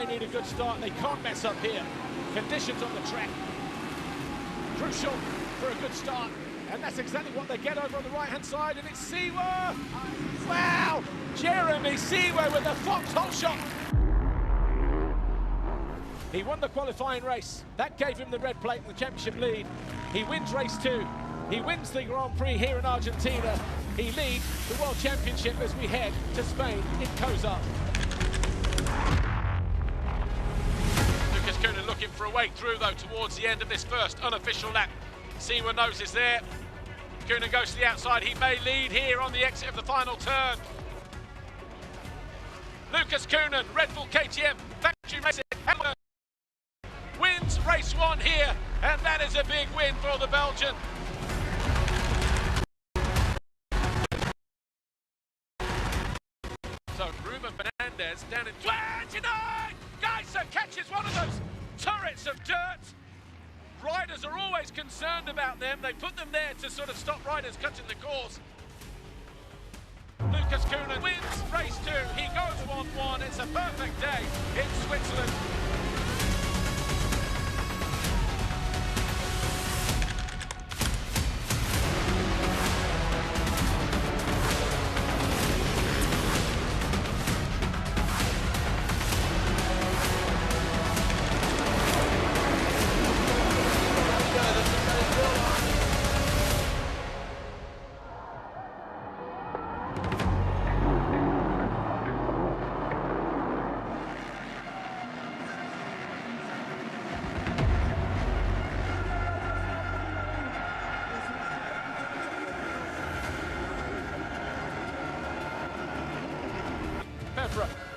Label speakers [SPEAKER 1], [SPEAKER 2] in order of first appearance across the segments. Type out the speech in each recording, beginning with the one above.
[SPEAKER 1] they need a good start. They can't mess up here. Conditions on the track. Crucial for a good start. And that's exactly what they get over on the right-hand side. And it's Siwa. Wow! Jeremy Siwa with a Fox hole shot. He won the qualifying race. That gave him the red plate and the championship lead. He wins race 2. He wins the Grand Prix here in Argentina. He leads the World Championship as we head to Spain in Kozar.
[SPEAKER 2] Lucas Coonan looking for a way through though towards the end of this first unofficial lap. Siwa knows is there. Coonan goes to the outside. He may lead here on the exit of the final turn. Lucas Coonan, Red Bull KTM, factory racing, wins race 1 here, and that is a big win for the Belgian. So Ruben Fernandez down in 29! Geiser catches one of those turrets of dirt. Riders are always concerned about them. They put them there to sort of stop riders cutting the course. Lucas Coonan wins race 2. He goes 1-1. It's a perfect day in Switzerland.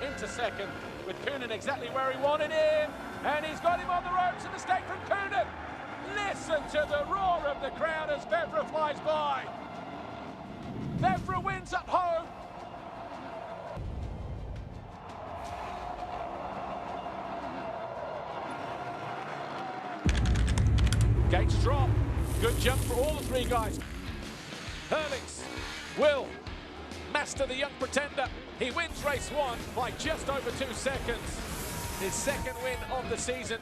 [SPEAKER 2] Into second, with Coonan exactly where he wanted him, and he's got him on the ropes. A mistake from Coonan. Listen to the roar of the crowd as Vevra flies by. Vevra wins at home. Gates drop. Good jump for all the 3 guys. Hurlings will master the young pretender. He wins race 1 by just over 2 seconds. His second win of the season.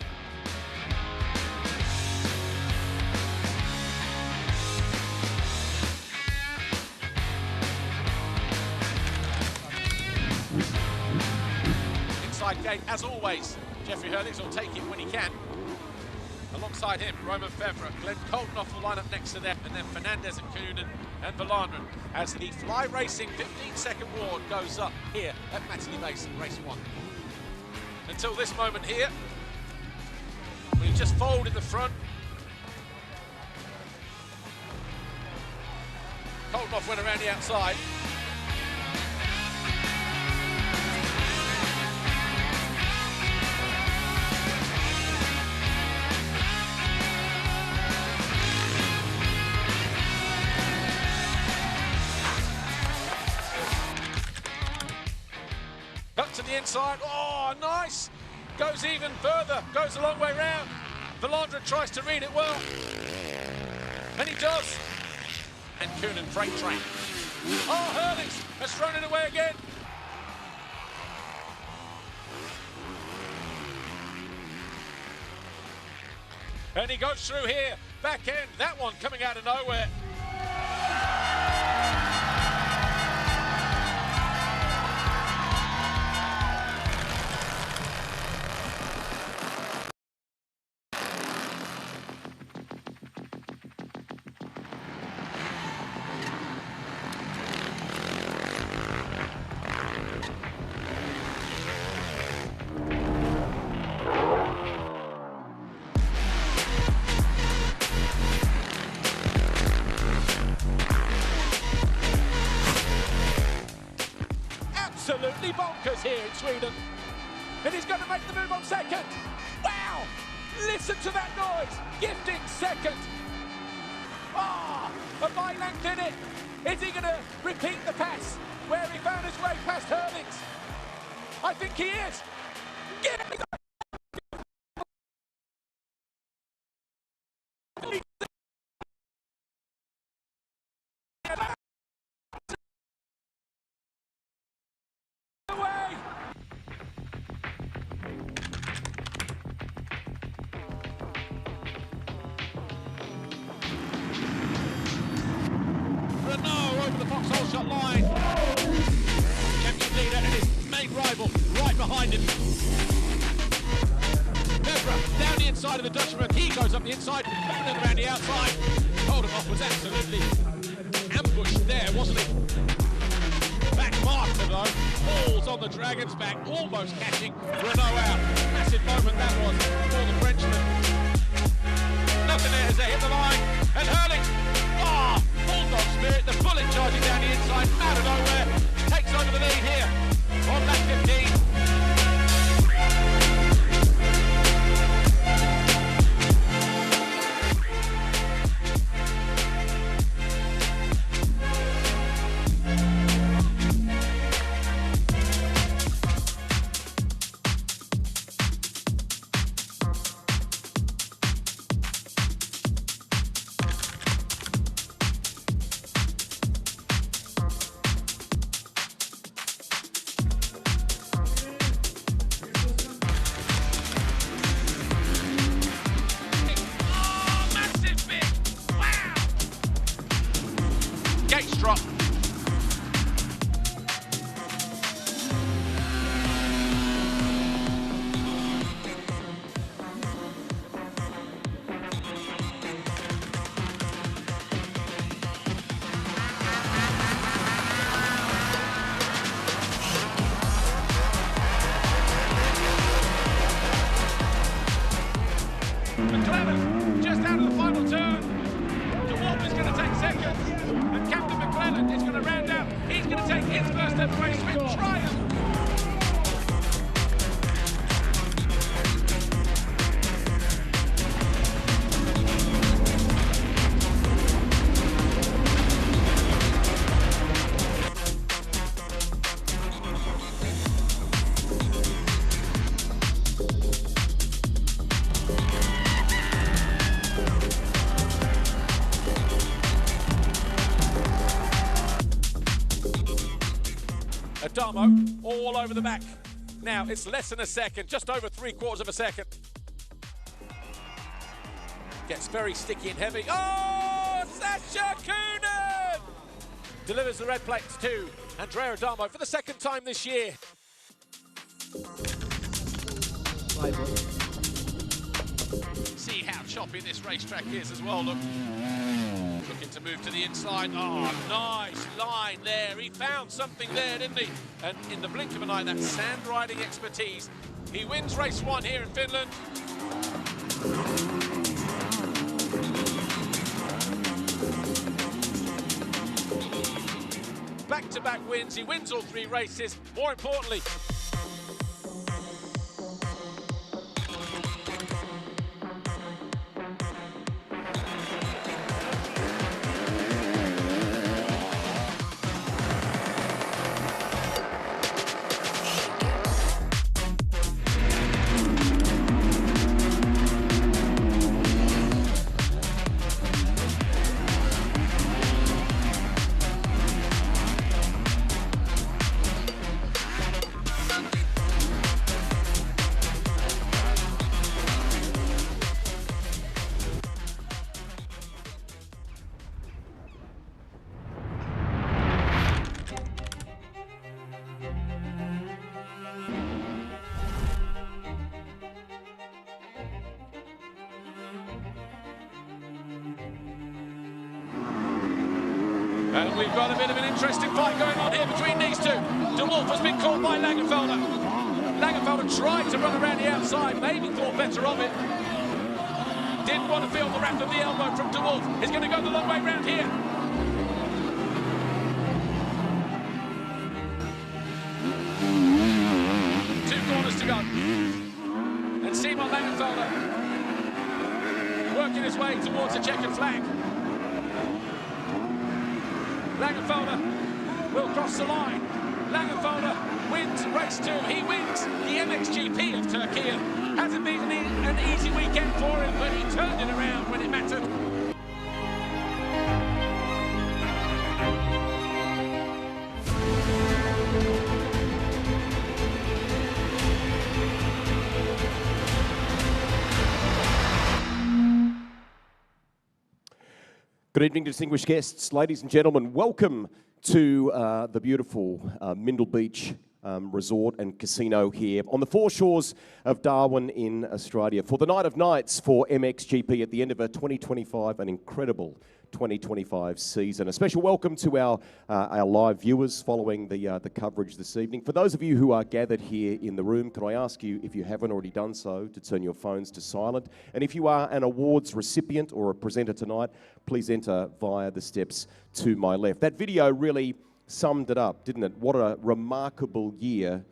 [SPEAKER 2] Inside gate, as always. Jeffrey Hurlings will take it when he can. Alongside him, Roman Fevre, Glenn Coltnoff will line up next to them, and then Fernandez and Coonan and Valandren as the Fly Racing 15-second ward goes up here at Matterley Basin, race 1. Until this moment here, we just fold in the front. Coltnoff went around the outside. Up to the inside, oh nice! Goes even further, goes a long way round. Valandren tries to read it well. And he does. And Coonan freight train. Oh, Hurlings has thrown it away again. And he goes through here, back end, that one coming out of nowhere. Absolutely bonkers here in Sweden. And he's going to make the move on second. Wow! Listen to that noise. Gifting second. Ah, a bike length in it. Is he going to repeat the pass where he found his way past Hurlings? I think he is. Get it! holeshot line. Champion leader and his main rival right behind him. Fevra down the inside of the Dutchman. He goes up the inside, coming around the outside. Koldenhoff was absolutely ambushed there, wasn't he? Back marker though, falls on the Dragon's back, almost catching Renault out. Massive moment that was for the Frenchman. Nothing there as they hit the line, and Hurling, bulldog spirit, the bullet charging down the inside, out of nowhere, takes over the lead here on lap 15. Gates drop. McClellan just out of the final turn. DeWolf is going to take second, and Captain McClellan is going to round out. He's going to take his first ever race with triumph. Adamo all over the back. Now it's less than a second, just over 3/4 of a second. Gets very sticky and heavy. Oh, Sasha Coonan! Delivers the red plates to Andrea Adamo for the second time this year. See how choppy this racetrack is as well, look. Looking to move to the inside. Oh, nice line there. He found something there, didn't he? And in the blink of an eye, that sand riding expertise. He wins race 1 here in Finland. Back-to-back wins. He wins all 3 races. More importantly, and we've got a bit of an interesting fight going on here between these two. DeWolf has been caught by Langenfelder. Langenfelder tried to run around the outside, maybe thought better of it. Didn't want to feel the wrap of the elbow from DeWolf. He's going to go the long way round here. Two corners to go. And Simon Langenfelder working his way towards the checkered flag. Langenfelder will cross the line. Langenfelder wins race 2. He wins the MXGP of Turkey. Hasn't been an easy weekend for him, but he turned it around when it mattered.
[SPEAKER 3] Good evening, distinguished guests. Ladies and gentlemen, welcome to the beautiful Mindle Beach Resort and Casino here on the foreshores of Darwin in Australia for the night of nights for MXGP at the end of a 2025, an incredible 2025 season. A special welcome to our live viewers following the coverage this evening. For those of you who are gathered here in the room, can I ask you, if you haven't already done so, to turn your phones to silent? And if you are an awards recipient or a presenter tonight, please enter via the steps to my left. That video really summed it up, didn't it? What a remarkable year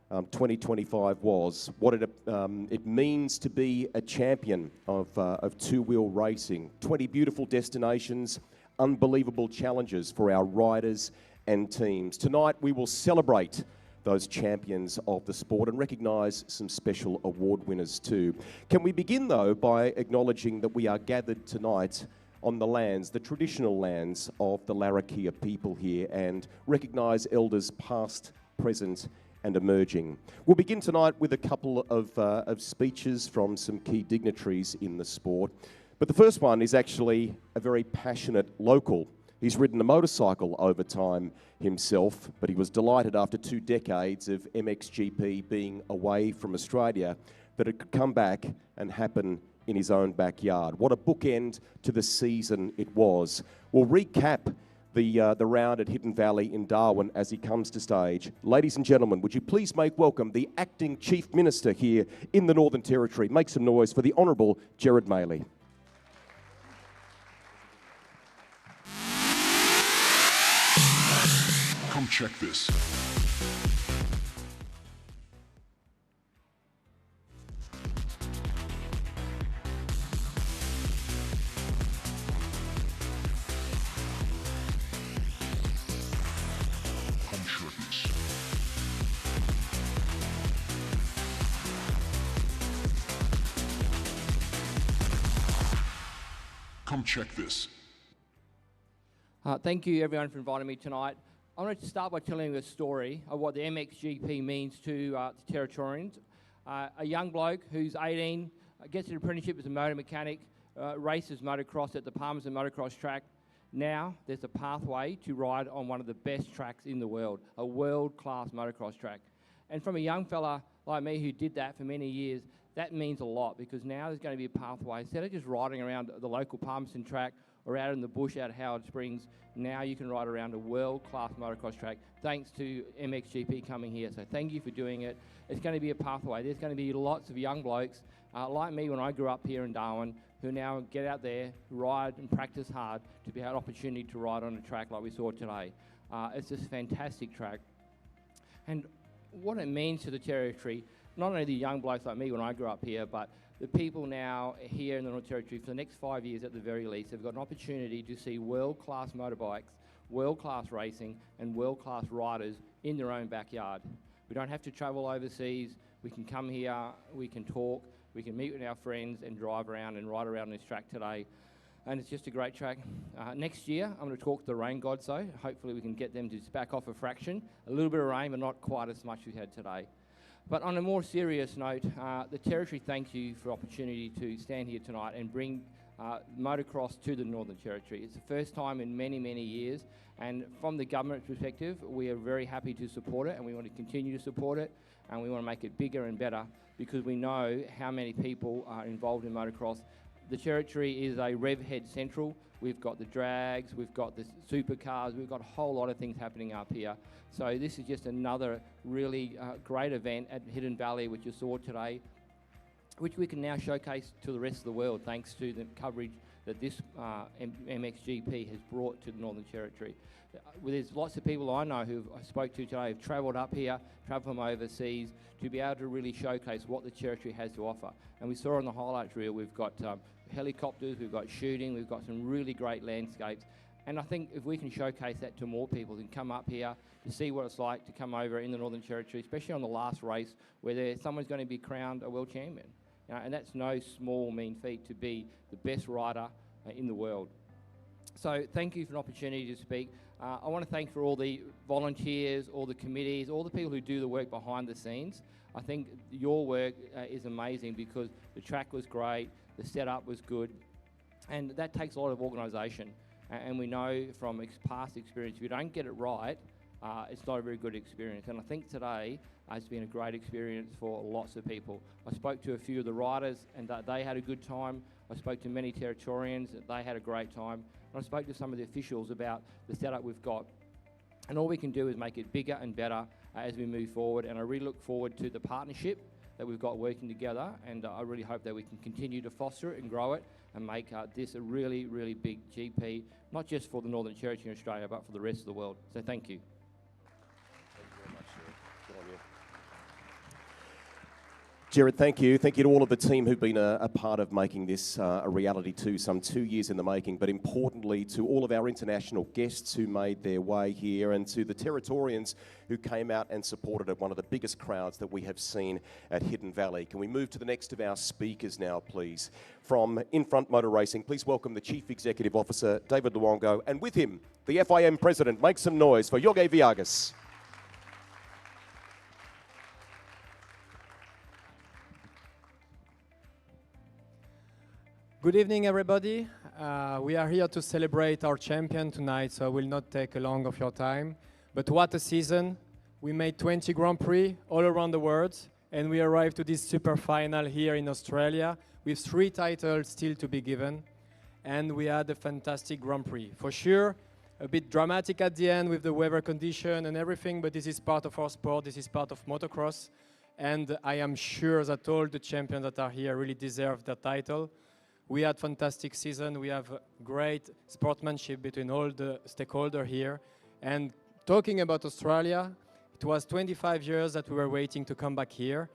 [SPEAKER 3] 2025 was. What it means to be a champion of two-wheel racing. 20 beautiful destinations, unbelievable challenges for our riders and teams. Tonight we will celebrate those champions of the sport and recognise some special award winners too. Can we begin though by acknowledging that we are gathered tonight on the lands, the traditional lands of the Larrakia people here, and recognise elders past, present and emerging. We'll begin tonight with a couple of speeches from some key dignitaries in the sport. But the first one is actually a very passionate local. He's ridden a motorcycle over time himself, but he was delighted after 2 decades of MXGP being away from Australia that it could come back and happen in his own backyard. What a bookend to the season it was. We'll recap the round at Hidden Valley in Darwin as he comes to stage. Ladies and gentlemen, would you please make welcome the Acting Chief Minister here in the Northern Territory. Make some noise for the Honourable Gerard Maley.
[SPEAKER 4] Come check this. Come check this.
[SPEAKER 5] Thank you everyone for inviting me tonight. I wanted to start by telling you a story of what the MXGP means to the Territorians. A young bloke who's 18, gets an apprenticeship as a motor mechanic, races motocross at the Palmerston Motocross track. Now there's a pathway to ride on one of the best tracks in the world, a world-class motocross track. And from a young fella like me who did that for many years, that means a lot, because now there's going to be a pathway. Instead of just riding around the local Palmerston track or out in the bush out at Howard Springs, now you can ride around a world-class motocross track thanks to MXGP coming here. So thank you for doing it. It's going to be a pathway. There's going to be lots of young blokes like me when I grew up here in Darwin who now get out there, ride and practice hard to be have an opportunity to ride on a track like we saw today. It's just a fantastic track. And what it means to the Territory, not only the young blokes like me when I grew up here, but the people now here in the Northern Territory for the next 5 years at the very least have got an opportunity to see world-class motorbikes, world-class racing and world-class riders in their own backyard. We don't have to travel overseas. We can come here, we can talk, we can meet with our friends and drive around and ride around this track today. And it's just a great track. Next year, I'm going to talk to the rain gods though. Hopefully we can get them to back off a fraction. A little bit of rain, but not quite as much as we had today. But on a more serious note, the Territory thanks you for the opportunity to stand here tonight and bring motocross to the Northern Territory. It's the first time in many, many years, and from the government's perspective, we are very happy to support it, and we want to continue to support it, and we want to make it bigger and better, because we know how many people are involved in motocross. The Territory is a rev head central. We've got the drags, we've got the supercars, we've got a whole lot of things happening up here. So this is just another really great event at Hidden Valley, which you saw today, which we can now showcase to the rest of the world thanks to the coverage that this MXGP has brought to the Northern Territory. There's lots of people I know who I spoke to today who've travelled up here, travelled from overseas, to be able to really showcase what the Territory has to offer. And we saw on the highlights reel, we've got helicopters, we've got shooting, we've got some really great landscapes. And I think if we can showcase that to more people and come up here to see what it's like to come over in the Northern Territory, especially on the last race where someone's going to be crowned a world champion. And that's no small, mean feat to be the best rider in the world. So thank you for an opportunity to speak. I want to thank for all the volunteers, all the committees, all the people who do the work behind the scenes. I think your work is amazing because the track was great, the setup was good, and that takes a lot of organisation. And we know from past experience, if you don't get it right, it's not a very good experience. And I think today has been a great experience for lots of people. I spoke to a few of the riders and they had a good time. I spoke to many Territorians, they had a great time. And I spoke to some of the officials about the setup we've got. And all we can do is make it bigger and better as we move forward. And I really look forward to the partnership that we've got working together. And I really hope that we can continue to foster it and grow it and make this a really, really big GP, not just for the Northern Territory in Australia, but for the rest of the world. So thank you.
[SPEAKER 3] Jared, thank you. Thank you to all of the team who've been a part of making this a reality too, some 2 years in the making, but importantly to all of our international guests who made their way here and to the Territorians who came out and supported at one of the biggest crowds that we have seen at Hidden Valley. Can we move to the next of our speakers now, please? From Infront Motor Racing, please welcome the Chief Executive Officer, David Luongo, and with him, the FIM President. Make some noise for Jorge Villagas.
[SPEAKER 6] Good evening, everybody. We are here to celebrate our champion tonight, so I will not take long of your time. But what a season. We made 20 Grand Prix all around the world, and we arrived to this super final here in Australia with 3 titles still to be given. And we had a fantastic Grand Prix. For sure, a bit dramatic at the end with the weather condition and everything, but this is part of our sport, this is part of motocross. And I am sure that all the champions that are here really deserve the title. We had fantastic season. We have great sportsmanship between all the stakeholders here. And talking about Australia, it was 25 years that we were waiting to come back here.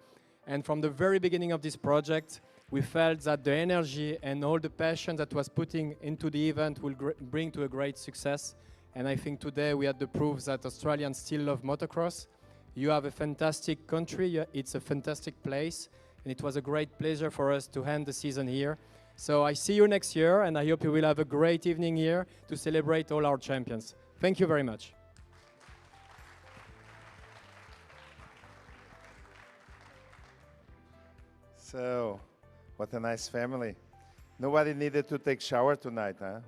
[SPEAKER 6] And from the very beginning of this project, we felt that the energy and all the passion that was putting into the event will bring to a great success. And I think today we had the proof that Australians still love motocross. You have a fantastic country. It's a fantastic place. And it was a great pleasure for us to end the season here. So I see you next year, and I hope you will have a great evening here to celebrate all our champions. Thank you very much.
[SPEAKER 7] So, what a nice family. Nobody needed to take shower tonight, huh?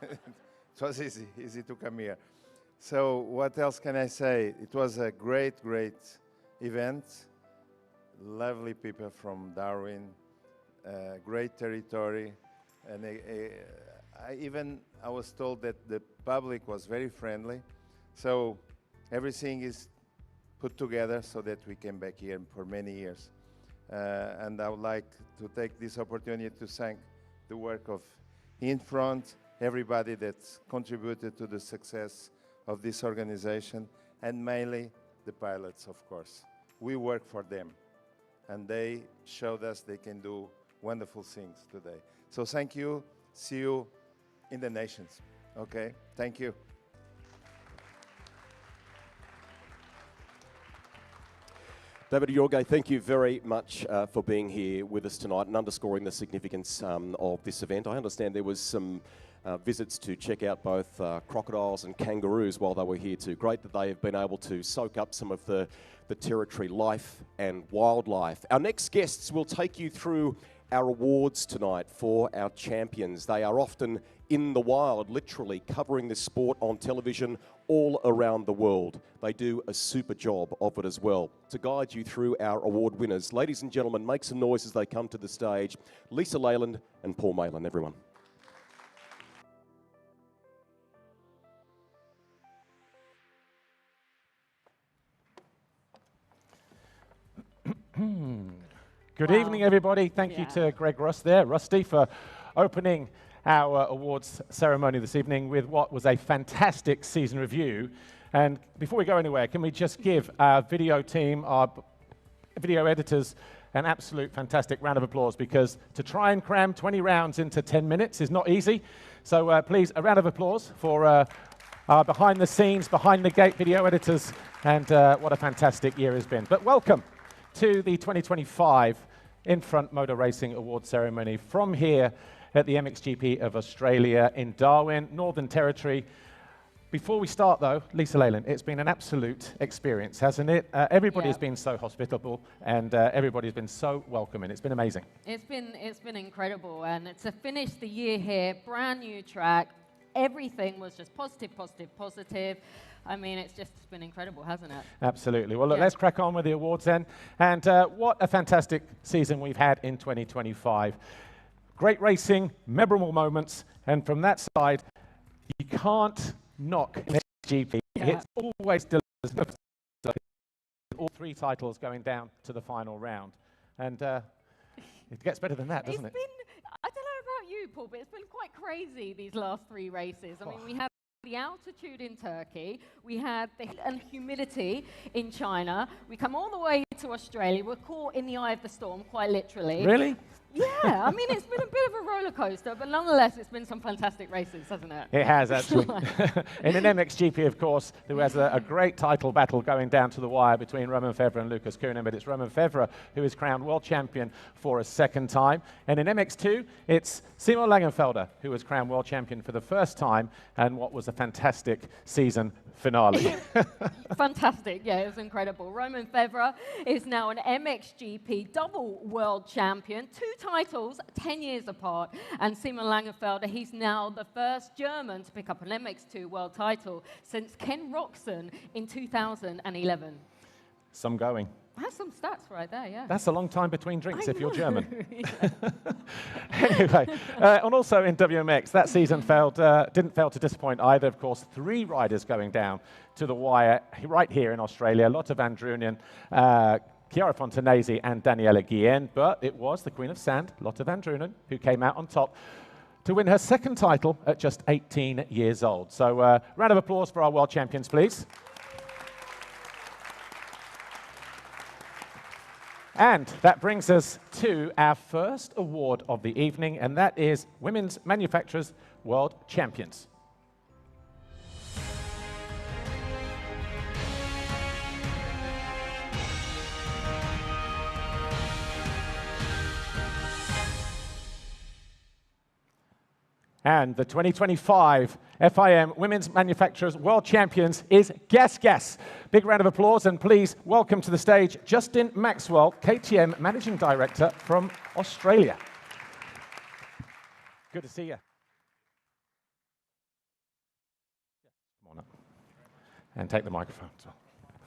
[SPEAKER 7] It was easy to come here. So, what else can I say? It was a great event. Lovely people from Darwin. Great territory, and I was told that the public was very friendly, so everything is put together so that we came back here for many years. And I would like to take this opportunity to thank the work of Infront, everybody that's contributed to the success of this organization, and mainly the pilots, of course. We work for them, and they showed us they can do wonderful things today. So thank you. See you in the nations. Okay? Thank you.
[SPEAKER 3] David Jorge, thank you very much for being here with us tonight and underscoring the significance of this event. I understand there was some visits to check out both crocodiles and kangaroos while they were here too. Great that they have been able to soak up some of the territory life and wildlife. Our next guests will take you through our awards tonight for our champions. They are often in the wild, literally covering this sport on television all around the world. They do a super job of it as well. To guide you through our award winners, ladies and gentlemen, make some noise as they come to the stage. Lisa Leyland and Paul Malin, everyone.
[SPEAKER 8] Good evening, everybody. Thank you to Greg Rusty, for opening our awards ceremony this evening with what was a fantastic season review. And before we go anywhere, can we just give our video team, our video editors, an absolute fantastic round of applause, because to try and cram 20 rounds into 10 minutes is not easy. So please, a round of applause for our behind the scenes, behind the gate video editors, and what a fantastic year has been. But welcome to the 2025 Infront Motor Racing Award Ceremony from here at the MXGP of Australia in Darwin, Northern Territory. Before we start though, Lisa Leyland, it's been an absolute experience, hasn't it? Everybody's been so hospitable, and everybody's been so welcoming. It's been amazing.
[SPEAKER 9] It's been incredible, and to finish the year here, brand new track, everything was just positive, positive, positive. I mean, it's just been incredible, hasn't it?
[SPEAKER 8] Absolutely. Well, look, let's crack on with the awards then. And what a fantastic season we've had in 2025. Great racing, memorable moments, and from that side, you can't knock MXGP. It's always delivers all 3 titles going down to the final round. And it gets better than that, doesn't it?
[SPEAKER 9] I don't know about you, Paul, but it's been quite crazy these last 3 races. I mean, we had the altitude in Turkey, we had the heat and humidity in China, we come all the way to Australia, we're caught in the eye of the storm, quite literally.
[SPEAKER 8] Really?
[SPEAKER 9] Yeah, I mean, it's been a bit of a roller coaster, but nonetheless, it's been some fantastic races, hasn't it?
[SPEAKER 8] It has, actually. In an MXGP, of course, there was a great title battle going down to the wire between Roman Febvre and Lucas Koenen, but it's Roman Febvre who is crowned world champion for a 2nd time. And in MX2, it's Simon Langenfelder who was crowned world champion for the 1st time, and what was a fantastic season finale.
[SPEAKER 9] Fantastic, yeah, it was incredible. Roman Febvre is now an MXGP double world champion, 2 titles 10 years apart, and Simon Langenfelder, he's now the first German to pick up an MX2 world title since Ken Roczen in 2011.
[SPEAKER 8] Some going.
[SPEAKER 9] That's some stats right there, yeah.
[SPEAKER 8] That's a long time between drinks if you're German. Anyway, and also in WMX, that season didn't fail to disappoint either. Of course, 3 riders going down to the wire right here in Australia. Lotte van Drunen, Chiara Fontanesi and Daniela Guillen, but it was the Queen of Sand, Lotte van Drunen, who came out on top to win her 2nd title at just 18 years old. So round of applause for our world champions, please. And that brings us to our first award of the evening, and that is Women's Manufacturers World Champions. And the 2025 FIM Women's Manufacturers World Champions is Gas Gas. Big round of applause, and please welcome to the stage Justin Maxwell, KTM Managing Director from Australia. Good to see you. Come on up. And take the microphone as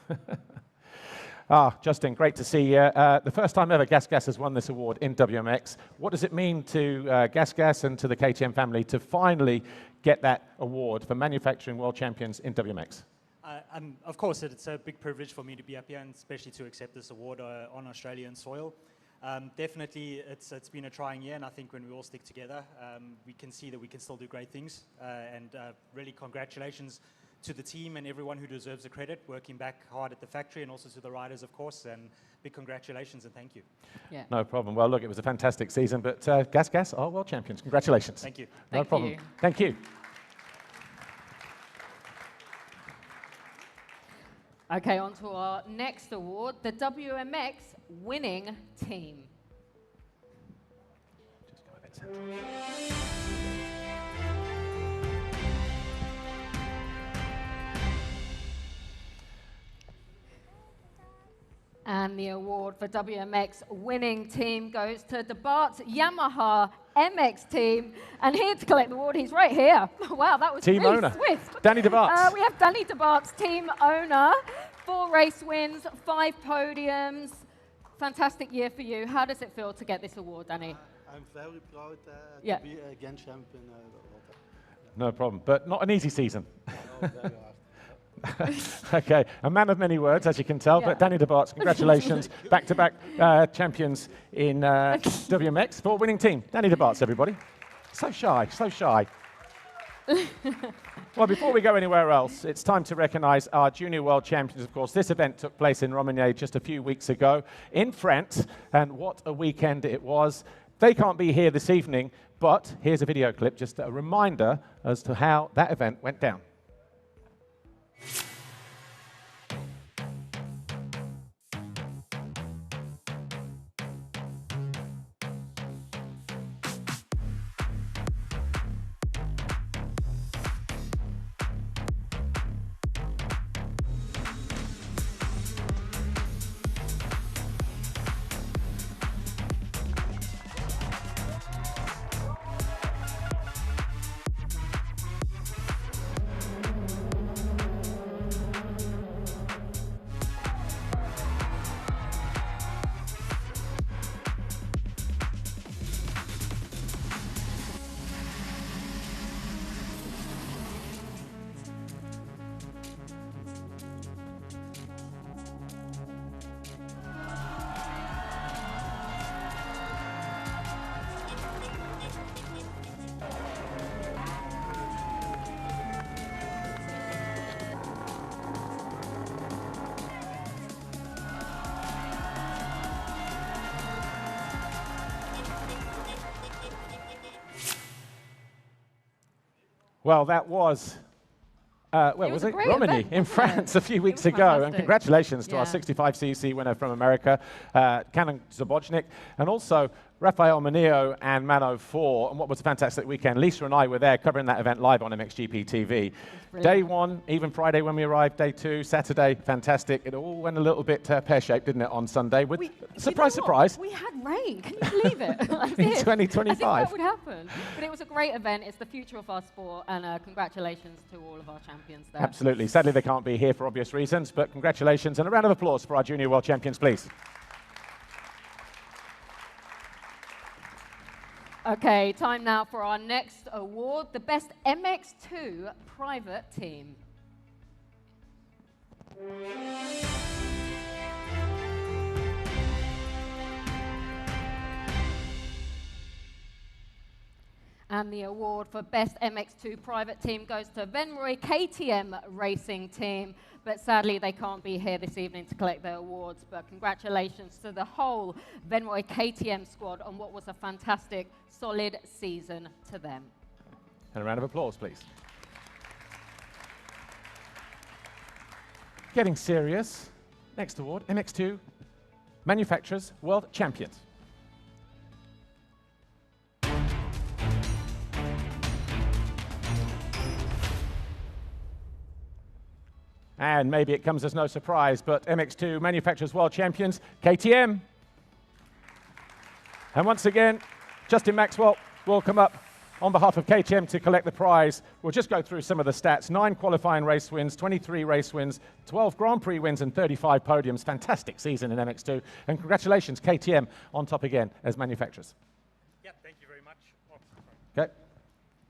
[SPEAKER 8] well. Justin, great to see you. The first time ever Gas Gas has won this award in WMX. What does it mean to Gas Gas and to the KTM family to finally get that award for manufacturing world champions in WMX?
[SPEAKER 10] Of course, it's a big privilege for me to be up here, and especially to accept this award on Australian soil. Definitely, it's been a trying year, and I think when we all stick together, we can see that we can still do great things. And really, congratulations to the team and everyone who deserves the credit, working back hard at the factory, and also to the riders, of course, and big congratulations and thank you.
[SPEAKER 9] Yeah.
[SPEAKER 8] No problem. Well, look, it was a fantastic season, but Gas Gas are world champions. Congratulations.
[SPEAKER 10] Thank you.
[SPEAKER 8] No problem. Thank you.
[SPEAKER 9] Okay, on to our next award, the WMX winning team.
[SPEAKER 8] Just go a bit.
[SPEAKER 9] And the award for WMX winning team goes to the Bart's Yamaha MX team. And here to collect the award, he's right here. Wow, that was
[SPEAKER 8] team
[SPEAKER 9] really
[SPEAKER 8] owner.
[SPEAKER 9] swift.
[SPEAKER 8] Danny de Baart.
[SPEAKER 9] We have Danny de Baart's team owner. 4 race wins, 5 podiums. Fantastic year for you. How does it feel to get this award, Danny?
[SPEAKER 11] I'm very proud to be again champion.
[SPEAKER 8] No problem, but not an easy season.
[SPEAKER 11] Very hard.
[SPEAKER 8] Okay, a man of many words, as you can tell, but Danny de Baart, congratulations, back-to-back champions in WMX for winning team. Danny de Baart, everybody. So shy, so shy. Well, before we go anywhere else, it's time to recognise our junior world champions. Of course, this event took place in Romagné just a few weeks ago in France, and what a weekend it was. They can't be here this evening, but here's a video clip, just a reminder as to how that event went down. Well, that was, where was it? Romani in France a few weeks ago. And congratulations to our 65cc winner from America, Canon Zabochnik, and also Rafael Manillo and Mano 4. And what was a fantastic weekend. Lisa and I were there covering that event live on MXGP TV. Day one, even Friday when we arrived, day two, Saturday, fantastic. It all went a little bit pear-shaped, didn't it, on Sunday? With surprise, surprise.
[SPEAKER 9] We had rain. Can you believe it?
[SPEAKER 8] In 2025.
[SPEAKER 9] I think that would happen. But it was a great event. It's the future of our sport. And congratulations to all of our champions there.
[SPEAKER 8] Absolutely. Sadly, they can't be here for obvious reasons. But congratulations. And a round of applause for our junior world champions, please.
[SPEAKER 9] Okay, time now for our next award, the Best MX2 Private Team. And the award for Best MX2 Private Team goes to Venroy KTM Racing Team. But sadly, they can't be here this evening to collect their awards. But congratulations to the whole Venroy KTM squad on what was a fantastic, solid season to them.
[SPEAKER 8] And a round of applause, please. Getting serious. Next award, MX2 Manufacturers World Champions. And maybe it comes as no surprise, but MX2 Manufacturers World Champions, KTM. And once again, Justin Maxwell will come up on behalf of KTM to collect the prize. We'll just go through some of the stats. 9 qualifying race wins, 23 race wins, 12 Grand Prix wins and 35 podiums. Fantastic season in MX2. And congratulations, KTM, on top again as manufacturers.
[SPEAKER 10] Yeah, thank you very much.
[SPEAKER 8] Okay.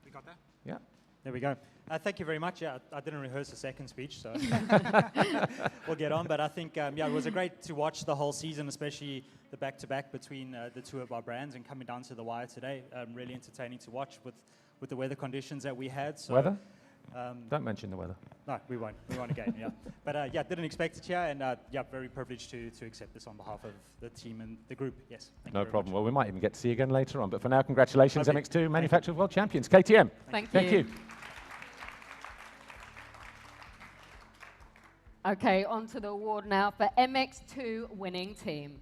[SPEAKER 10] We got that?
[SPEAKER 8] Yeah.
[SPEAKER 10] There we go. Thank you very much. Yeah, I didn't rehearse the second speech, so we'll get on. But I think, yeah, it was great to watch the whole season, especially the back-to-back between the two of our brands and coming down to the wire today. Really entertaining to watch with the weather conditions that we had. So,
[SPEAKER 8] weather? Don't mention the weather.
[SPEAKER 10] No, we won't. We won't again, yeah. But yeah, didn't expect it here, and yeah, very privileged to accept this on behalf of the team and the group. Yes, thank you
[SPEAKER 8] No
[SPEAKER 10] very
[SPEAKER 8] problem.
[SPEAKER 10] much.
[SPEAKER 8] Well, we might even get to see you again later on. But for now, congratulations,
[SPEAKER 10] Okay.
[SPEAKER 8] MX2 Manufacturers World Champions, KTM.
[SPEAKER 9] Thank
[SPEAKER 8] Thank
[SPEAKER 9] you.
[SPEAKER 8] you.
[SPEAKER 9] Okay, on to the award now for MX2 Winning Team.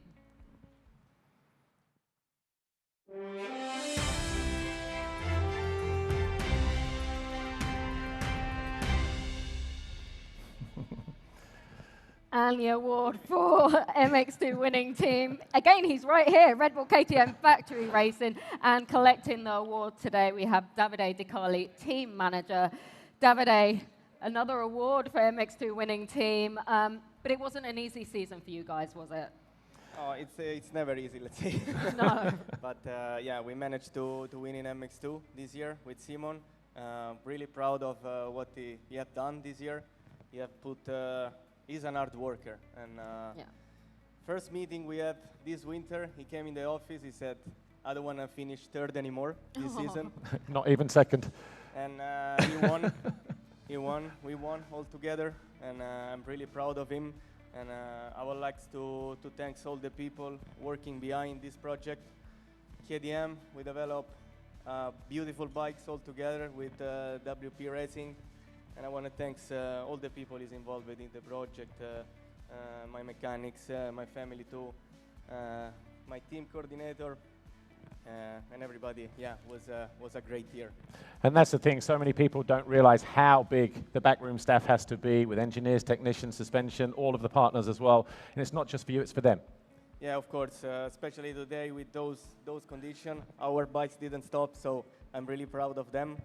[SPEAKER 9] And the award for MX2 Winning Team. Again, he's right here, Red Bull KTM Factory Racing. And collecting the award today, we have Davide Di Carli, Team Manager. Davide, another award for MX2 Winning Team. But it wasn't an easy season for you guys, was it?
[SPEAKER 12] Oh, it's never easy, let's say.
[SPEAKER 9] No.
[SPEAKER 12] But yeah, we managed to win in MX2 this year with Simon. Really proud of what he have done this year. He have put, he's an hard worker. And
[SPEAKER 9] Yeah.
[SPEAKER 12] first meeting we had this winter, he came in the office, he said, I don't want to finish third anymore this season.
[SPEAKER 8] Not even second.
[SPEAKER 12] And he won. He won. We won all together, and I'm really proud of him. And I would like to thank all the people working behind this project. KTM, we develop beautiful bikes all together with WP Racing, and I want to thank all the people who's involved in the project, my mechanics, my family too, my team coordinator. And everybody, yeah, was a great year.
[SPEAKER 8] And that's the thing, so many people don't realize how big the backroom staff has to be with engineers, technicians, suspension, all of the partners as well. And it's not just for you, it's for them.
[SPEAKER 12] Yeah, of course, especially today with those conditions, our bikes didn't stop, so I'm really proud of them.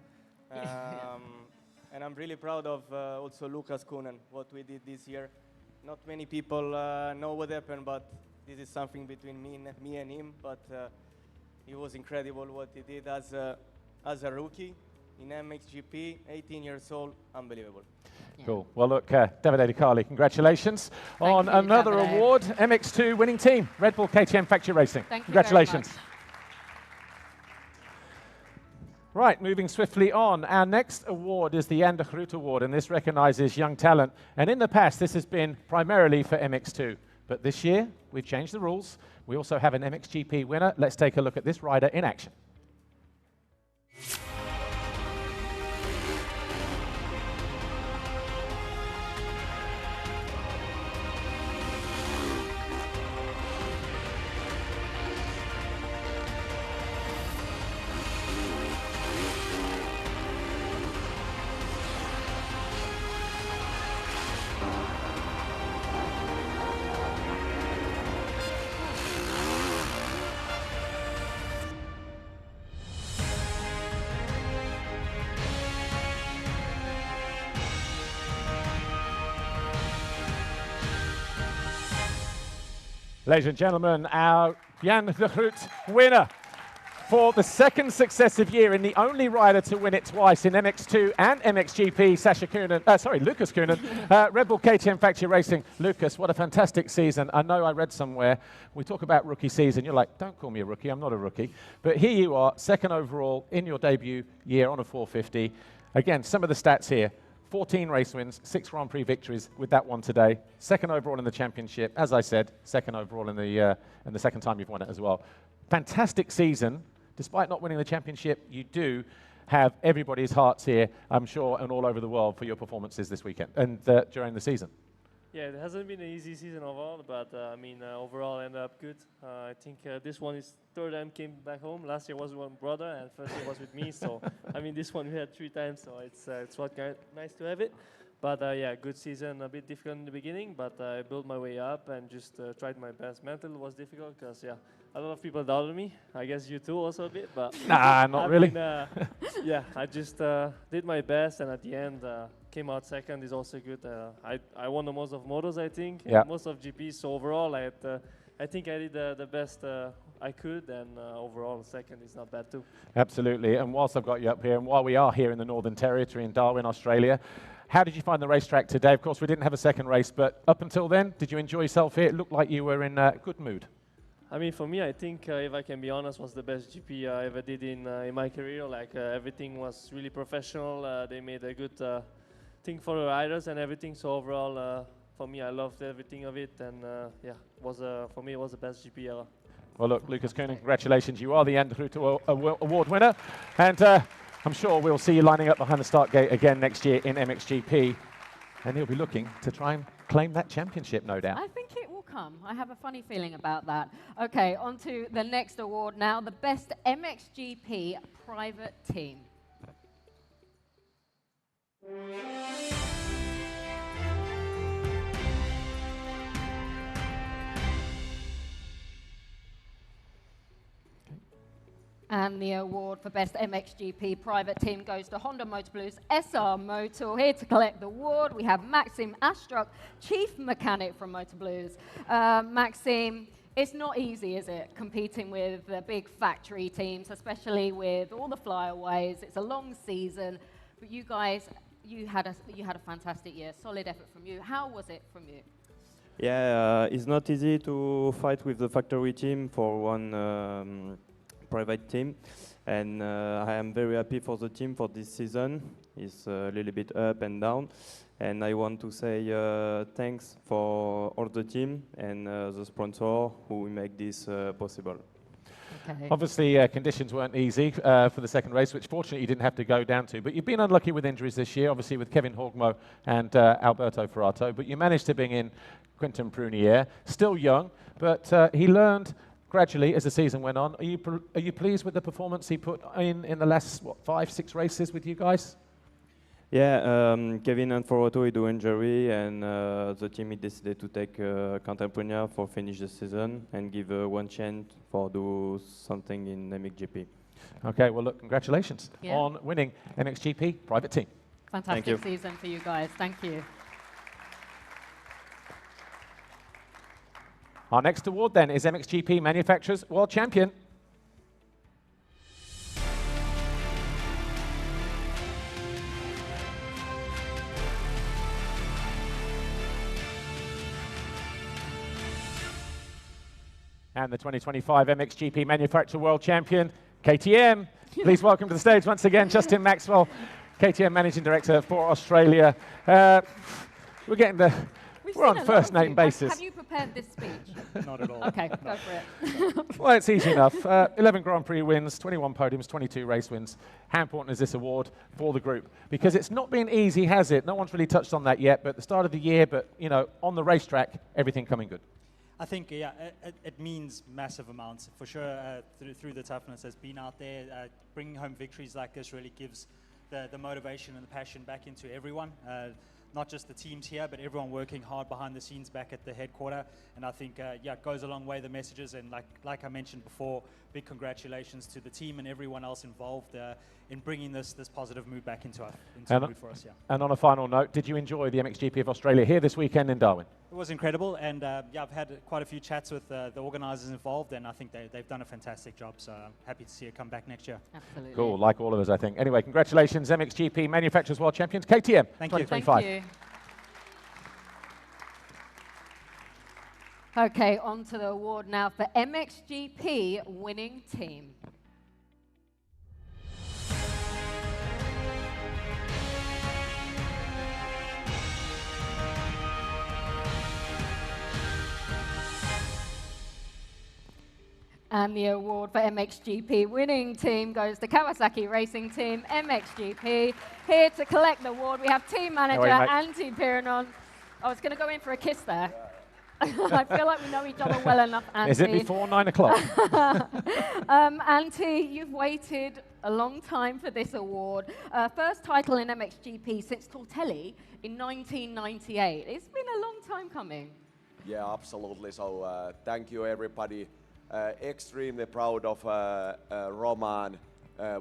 [SPEAKER 12] And I'm really proud of also Lucas Kuhnen, what we did this year. Not many people know what happened, but this is something between me and him. But it was incredible what he did as a rookie in MXGP, 18 years old, unbelievable.
[SPEAKER 9] Yeah.
[SPEAKER 8] Cool. Well, look, Davide Di Carli, congratulations on
[SPEAKER 9] you,
[SPEAKER 8] another
[SPEAKER 9] Davide.
[SPEAKER 8] award, MX2 winning team, Red Bull KTM Factory Racing.
[SPEAKER 9] Thank you
[SPEAKER 8] Congratulations.
[SPEAKER 9] very much.
[SPEAKER 8] Right, moving swiftly on. Our next award is the Groot Award, and this recognizes young talent. And in the past, this has been primarily for MX2. But this year, we've changed the rules. We also have an MXGP winner. Let's take a look at this rider in action. Ladies and gentlemen, our Jan de Groot winner for the second successive year and the only rider to win it twice in MX2 and MXGP, Lucas Coonan, Red Bull KTM Factory Racing. Lucas, what a fantastic season. I know I read somewhere, we talk about rookie season, you're like, don't call me a rookie, I'm not a rookie. But here you are, second overall in your debut year on a 450. Again, some of the stats here. 14 race wins, 6 Grand Prix victories with that one today. Second overall in the championship. As I said, second overall in the second time you've won it as well. Fantastic season. Despite not winning the championship, you do have everybody's hearts here, I'm sure, and all over the world for your performances this weekend and during the season.
[SPEAKER 13] Yeah, it hasn't been an easy season overall, but overall ended up good. I think this one is third time came back home. Last year was one brother, and first year was with me. So this one we had 3 times, so it's nice to have it. But yeah, good season. A bit difficult in the beginning, but I built my way up and just tried my best. Mental was difficult because a lot of people doubted me. I guess you too also a bit, but
[SPEAKER 8] nah, not really.
[SPEAKER 13] Yeah, I just did my best, and at the end came out second. Is also good. I won the most of motos, I think,
[SPEAKER 8] yeah.
[SPEAKER 13] Most of GPs. So overall, I think I did the best I could, and overall second is not bad too.
[SPEAKER 8] Absolutely. And whilst I've got you up here, and while we are here in the Northern Territory in Darwin, Australia, how did you find the racetrack today? Of course, we didn't have a second race, but up until then, did you enjoy yourself here? It looked like you were in a good mood.
[SPEAKER 13] For me, I think, if I can be honest, was the best GP I ever did in my career. Everything was really professional. They made a good thing for the riders and everything. So overall, for me, I loved everything of it. And for me, it was the best GP ever.
[SPEAKER 8] Well, look, Lucas Coonan, congratulations. You are the Jan de Groot Award winner. And I'm sure we'll see you lining up behind the start gate again next year in MXGP. And he'll be looking to try and claim that championship, no doubt.
[SPEAKER 9] I think it will come. I have a funny feeling about that. Okay, on to the next award now, the Best MXGP Private Team. And the award for Best MXGP Private Team goes to Honda Motor Blues SR Motor. Here to collect the award, we have Maxim Astruc, Chief Mechanic from Motor Blues. Maxim, it's not easy, is it, competing with the big factory teams, especially with all the flyaways. It's a long season, but you guys, you had a fantastic year. Solid effort from you. How was it from you?
[SPEAKER 12] Yeah, it's not easy to fight with the factory team for one private team, and I am very happy for the team for this season. It's a little bit up and down, and I want to say thanks for all the team and the sponsor who make this possible.
[SPEAKER 8] Okay. Obviously, conditions weren't easy for the second race, which fortunately you didn't have to go down to. But you've been unlucky with injuries this year, obviously with Kevin Horgmo and Alberto Ferrato. But you managed to bring in Quentin Prunier, still young, but he learned gradually as the season went on. Are you pleased with the performance he put in the last, 5-6 races with you guys?
[SPEAKER 12] Yeah, Kevin and Ferrato had an injury, and the team decided to take Quentin for finish the season and give one chance for do something in MXGP.
[SPEAKER 8] Okay, well look, congratulations on winning MXGP Private Team.
[SPEAKER 9] Fantastic season for you guys. Thank you.
[SPEAKER 8] Our next award then is MXGP Manufacturers World Champion. And the 2025 MXGP Manufacturer World Champion, KTM. Please welcome to the stage once again, Justin Maxwell, KTM Managing Director for Australia. We're on first name basis.
[SPEAKER 9] Have you prepared this speech?
[SPEAKER 10] Not at all.
[SPEAKER 9] Okay, go for it.
[SPEAKER 8] Well, it's easy enough. 11 Grand Prix wins, 21 podiums, 22 race wins. How important is this award for the group? Because it's not been easy, has it? No one's really touched on that yet, but at the start of the year, but on the racetrack, everything coming good.
[SPEAKER 10] I think, it means massive amounts. For sure, through the toughness that's been out there, bringing home victories like this really gives the motivation and the passion back into everyone. Not just the teams here, but everyone working hard behind the scenes back at the headquarter. And I think, it goes a long way, the messages. And like I mentioned before, big congratulations to the team and everyone else involved in bringing this positive mood back into the mood for us. Yeah.
[SPEAKER 8] And on a final note, did you enjoy the MXGP of Australia here this weekend in Darwin?
[SPEAKER 10] It was incredible, and yeah, I've had quite a few chats with the organisers involved, and I think they've done a fantastic job, so I'm happy to see it come back next year.
[SPEAKER 9] Absolutely.
[SPEAKER 8] Cool, like all of us, I think. Anyway, congratulations, MXGP Manufacturers World Champions, KTM
[SPEAKER 10] Thank you.
[SPEAKER 8] 2025.
[SPEAKER 9] Thank you. Okay, on to the award now for MXGP winning team. And the award for MXGP winning team goes to Kawasaki Racing Team, MXGP. Here to collect the award, we have team manager Antti Piranon. I was going to go in for a kiss there. I feel like we know each other well enough, Antti.
[SPEAKER 8] Is it before 9 o'clock?
[SPEAKER 9] Antti, you've waited a long time for this award. First title in MXGP since Tortelli in 1998. It's been a long time coming.
[SPEAKER 14] Yeah, absolutely. So thank you, everybody. Extremely proud of Roman.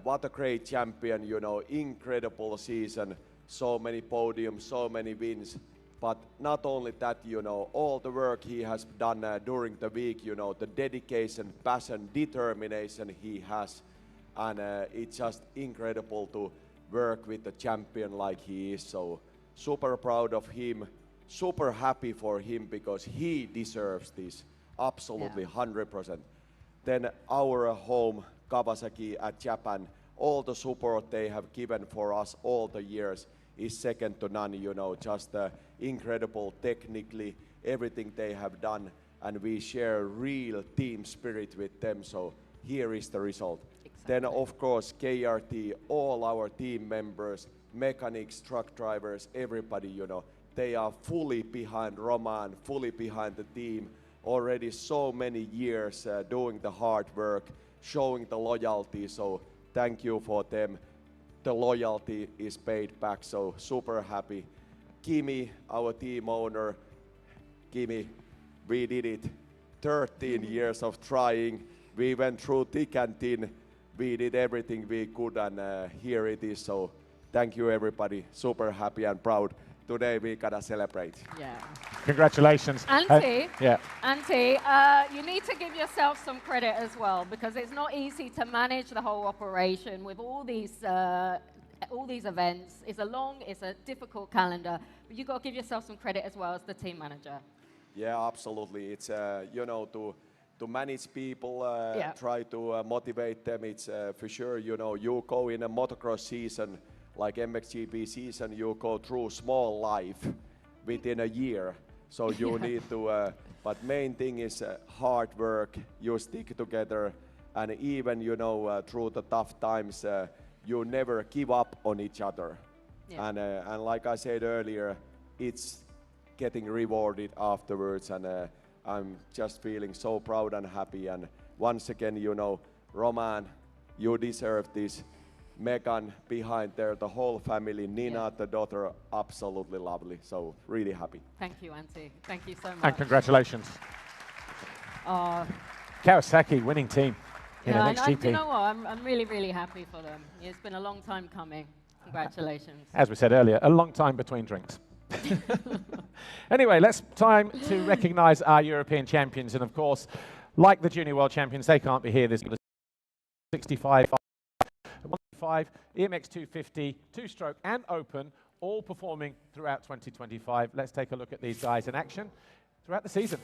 [SPEAKER 14] What a great champion, you know, incredible season. So many podiums, so many wins. But not only that, you know, all the work he has done during the week, you know, the dedication, passion, determination he has. And it's just incredible to work with a champion like he is. So super proud of him, super happy for him because he deserves this. Absolutely, 100%. Then our home, Kawasaki at Japan, all the support they have given for us all the years is second to none, you know, just incredible technically, everything they have done, and we share real team spirit with them, so here is the result. Exactly. Then of course KRT, all our team members, mechanics, truck drivers, everybody, you know, they are fully behind Roman, fully behind the team, already so many years doing the hard work, showing the loyalty, so thank you for them. The loyalty is paid back, so super happy. Kimi, our team owner, Kimi, we did it. 13 years of trying. We went through thick and thin. We did everything we could, and here it is. So thank you, everybody. Super happy and proud. Today we gotta celebrate.
[SPEAKER 9] Yeah.
[SPEAKER 8] Congratulations.
[SPEAKER 9] Antti,
[SPEAKER 8] yeah.
[SPEAKER 9] Antti, you need to give yourself some credit as well, because it's not easy to manage the whole operation with all these events. It's a difficult calendar, but you've got to give yourself some credit as well as the team manager.
[SPEAKER 14] Yeah, absolutely. It's you know, to manage people, try to motivate them. It's for sure. You know, you go in a motocross season. Like MXGP season, you go through small life within a year. So you need to, but main thing is hard work, you stick together, and even, you know, through the tough times, you never give up on each other. Yeah. And like I said earlier, it's getting rewarded afterwards, and I'm just feeling so proud and happy. And once again, you know, Roman, you deserve this. Megan behind there, the whole family, Nina, the daughter, absolutely lovely. So really happy.
[SPEAKER 9] Thank you, Antti. Thank you so much.
[SPEAKER 8] And congratulations. Kawasaki winning team in MXGP.
[SPEAKER 9] And you know what? I'm really, really happy for them. It's been a long time coming. Congratulations.
[SPEAKER 8] As we said earlier, a long time between drinks. Anyway, time to recognize our European champions. And of course, like the Junior World Champions, they can't be here. There's 65. 125, EMX 250, two-stroke and open, all performing throughout 2025. Let's take a look at these guys in action throughout the season.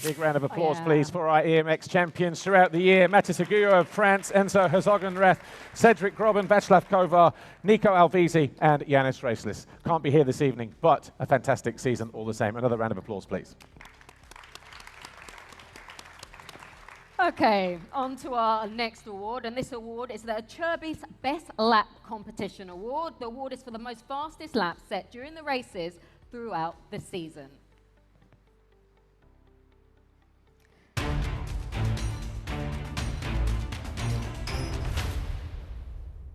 [SPEAKER 8] Big round of applause, please, for our EMX champions throughout the year. Mathis Aguirre of France, Enzo Herzogenrath, Cedric Grobben, Václav Kovar, Nico Alvisi, and Yanis Racelis. Can't be here this evening, but a fantastic season all the same. Another round of applause, please.
[SPEAKER 9] Okay, on to our next award, and this award is the Acerbis Best Lap Competition Award. The award is for the most fastest lap set during the races throughout the season.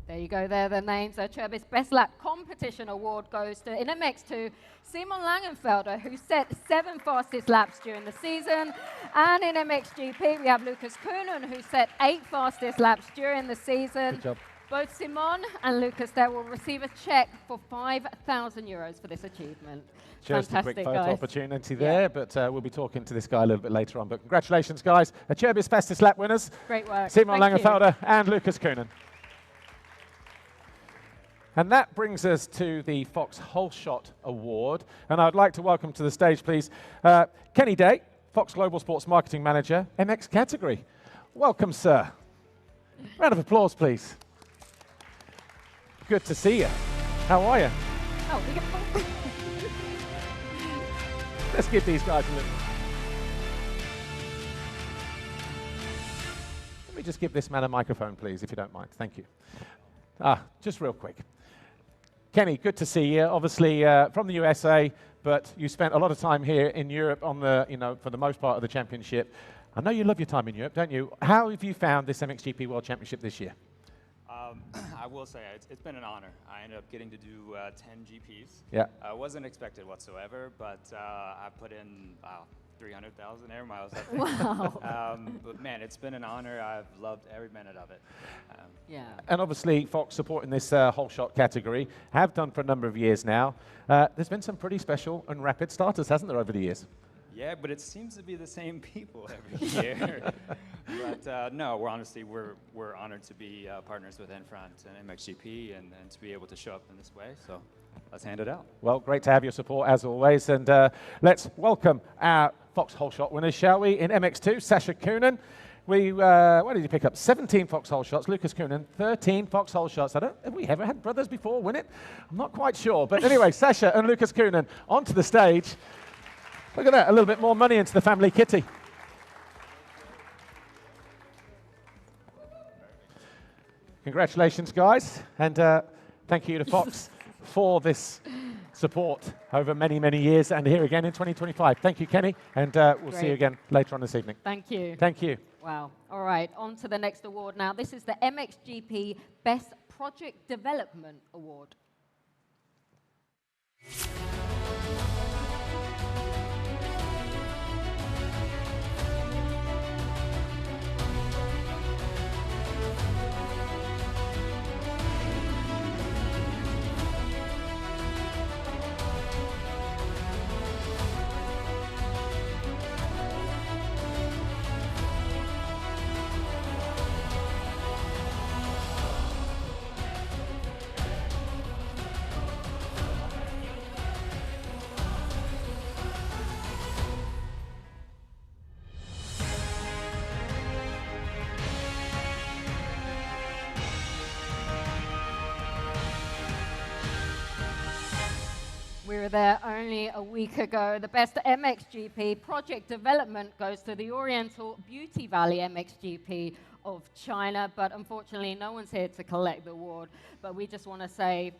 [SPEAKER 9] There you go, there are the names. The Acerbis Best Lap Competition Award goes to, in MX2, Simon Langenfelder, who set 7 fastest laps during the season. And in MXGP, we have Lucas Kuhnen, who set 8 fastest laps during the season.
[SPEAKER 8] Good job.
[SPEAKER 9] Both Simon and Lucas there will receive a check for €5,000 for this achievement.
[SPEAKER 8] Just
[SPEAKER 9] Fantastic,
[SPEAKER 8] a quick photo
[SPEAKER 9] guys.
[SPEAKER 8] opportunity there, but we'll be talking to this guy a little bit later on. But congratulations, guys. Acerbis fastest lap winners.
[SPEAKER 9] Great work.
[SPEAKER 8] Simon
[SPEAKER 9] Thank you.
[SPEAKER 8] Langenfelder and Lucas Kuhnen. And that brings us to the Fox Holeshot Award. And I'd like to welcome to the stage, please, Kenny Day, Fox Global Sports Marketing Manager, MX category. Welcome, sir. Round of applause, please. Good to see you. How are you?
[SPEAKER 9] Oh, we get
[SPEAKER 8] Let's give these guys a little. Let me just give this man a microphone, please, if you don't mind. Thank you. Just real quick. Kenny, good to see you. Obviously from the USA, but you spent a lot of time here in Europe on the, for the most part of the championship. I know you love your time in Europe, don't you? How have you found this MXGP World Championship this year?
[SPEAKER 15] I will say it's been an honor. I ended up getting to do 10 GPs.
[SPEAKER 8] Yeah.
[SPEAKER 15] Wasn't expected whatsoever, but I put in 300,000 air miles. I think.
[SPEAKER 9] Wow.
[SPEAKER 15] But man, it's been an honor. I've loved every minute of it.
[SPEAKER 9] Yeah.
[SPEAKER 8] And obviously, Fox supporting this whole shot category, have done for a number of years now. There's been some pretty special and rapid starters, hasn't there, over the years?
[SPEAKER 15] Yeah, but it seems to be the same people every year. But no, we're honored to be partners with Infront and MXGP and to be able to show up in this way. So let's hand it out.
[SPEAKER 8] Well, great to have your support as always. And let's welcome our Fox Whole Shot winners, shall we? In MX2, Sasha Kuhnen. What did you pick up? 17 Fox Whole Shots. Lucas Kuhnen, 13 Fox Whole Shots. Have we ever had brothers before win it? I'm not quite sure. But anyway, Sasha and Lucas Kuhnen onto the stage. Look at that, a little bit more money into the family kitty. Congratulations, guys. And thank you to Fox for this support over many, many years, and here again in 2025. Thank you, Kenny, and we'll see you again later on this evening.
[SPEAKER 9] Thank you.
[SPEAKER 8] Thank you.
[SPEAKER 9] Wow. All right, on to the next award now. This is the MXGP Best Project Development Award. We were there only a week ago. The best MXGP project development goes to the Oriental Beauty Valley MXGP of China, but unfortunately no one's here to collect the award. But we just want to say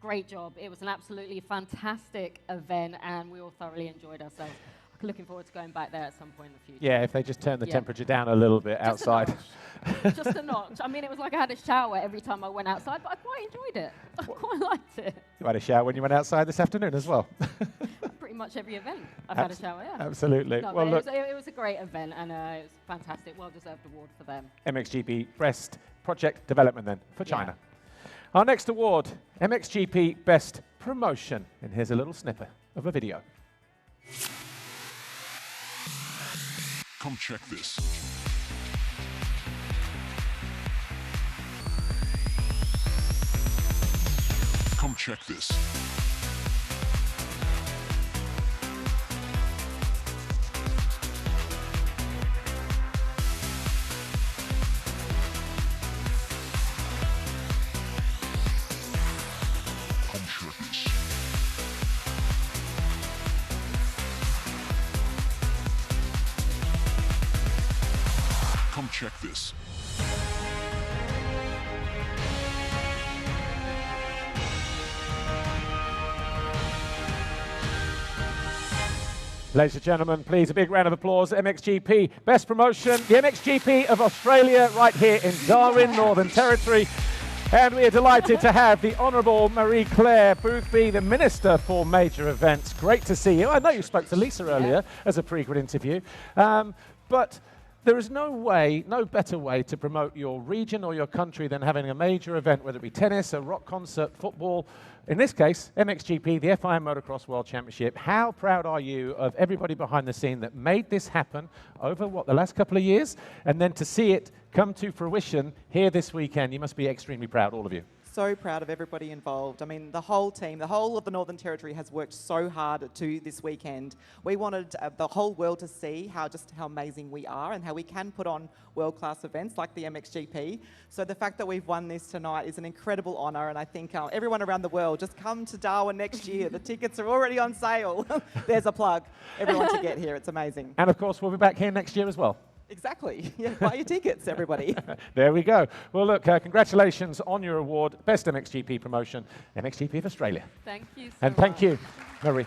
[SPEAKER 9] great job. It was an absolutely fantastic event and we all thoroughly enjoyed ourselves. Looking forward to going back there at some point in the future.
[SPEAKER 8] Yeah, if they just turn the temperature down a little bit outside.
[SPEAKER 9] Just a notch. I mean, it was like I had a shower every time I went outside, but I quite enjoyed it. I quite liked it.
[SPEAKER 8] You had a shower when you went outside this afternoon as well.
[SPEAKER 9] Pretty much every event I've had a shower, yeah.
[SPEAKER 8] Absolutely.
[SPEAKER 9] No,
[SPEAKER 8] well, look,
[SPEAKER 9] it was a great event and it was fantastic. Well-deserved award for them.
[SPEAKER 8] MXGP Best Project Development then for China. Our next award, MXGP Best Promotion. And here's a little snippet of a video.
[SPEAKER 4] Come check this. Come check this. check this.
[SPEAKER 8] Ladies and gentlemen, please, a big round of applause. MXGP, best promotion, the MXGP of Australia, right here in Darwin, Northern Territory. And we are delighted to have the Honourable Marie-Claire Boothby, the Minister for Major Events. Great to see you. I know you spoke to Lisa earlier as a pre-grid interview, but there is no way, no better way to promote your region or your country than having a major event, whether it be tennis, a rock concert, football. In this case, MXGP, the FIM Motocross World Championship. How proud are you of everybody behind the scene that made this happen over, what, the last couple of years? And then to see it come to fruition here this weekend, you must be extremely proud, all of you.
[SPEAKER 16] So proud of everybody involved. I mean, the whole team, the whole of the Northern Territory has worked so hard to this weekend. We wanted the whole world to see how amazing we are and how we can put on world-class events like the MXGP. So the fact that we've won this tonight is an incredible honour, and I think everyone around the world, just come to Darwin next year. The tickets are already on sale. There's a plug. Everyone to get here. It's amazing.
[SPEAKER 8] And of course, we'll be back here next year as well.
[SPEAKER 16] Exactly. Yeah, buy your tickets, everybody.
[SPEAKER 8] There we go. Well, look, congratulations on your award, Best MXGP Promotion, MXGP of Australia.
[SPEAKER 9] Thank you so
[SPEAKER 8] And thank you, Marie.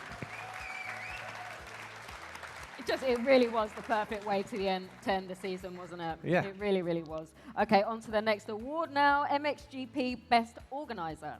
[SPEAKER 9] It really was the perfect way to end the season, wasn't it?
[SPEAKER 8] Yeah.
[SPEAKER 9] It really, really was. Okay, on to the next award now, MXGP Best Organiser.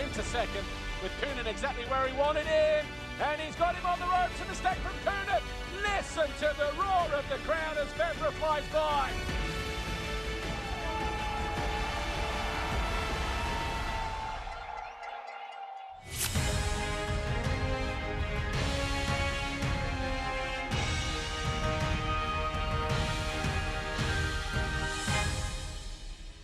[SPEAKER 2] Into second with Coonan exactly where he wanted him, and he's got him on the ropes, and the stack from Coonan. Listen to the roar of the crowd as Fevra flies by.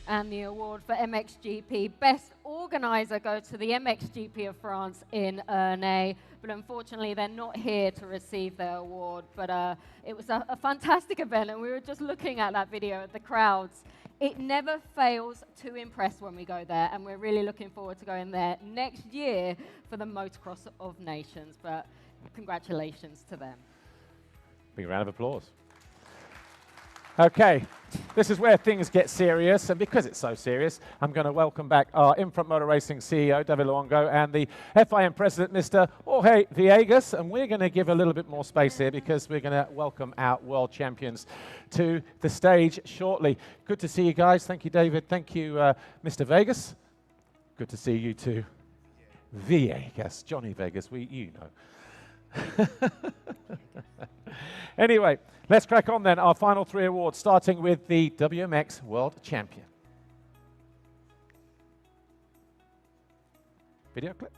[SPEAKER 9] And the award for MXGP Best Organiser goes to the MXGP of France in Ernay. But unfortunately, they're not here to receive their award. But it was a fantastic event, and we were just looking at that video of the crowds. It never fails to impress when we go there, and we're really looking forward to going there next year for the Motocross of Nations. But congratulations to them.
[SPEAKER 8] Big round of applause. Okay, this is where things get serious, and because it's so serious, I'm going to welcome back our Infront Motor Racing CEO, David Luongo, and the FIM President, Mr. Jorge Villegas, and we're going to give a little bit more space here because we're going to welcome our world champions to the stage shortly. Good to see you guys. Thank you, David. Thank you, Mr. Vegas. Good to see you too. Villegas, Johnny Vegas, you know. Anyway, let's crack on then. Our final three awards, starting with the WMX World Champion. Video clip.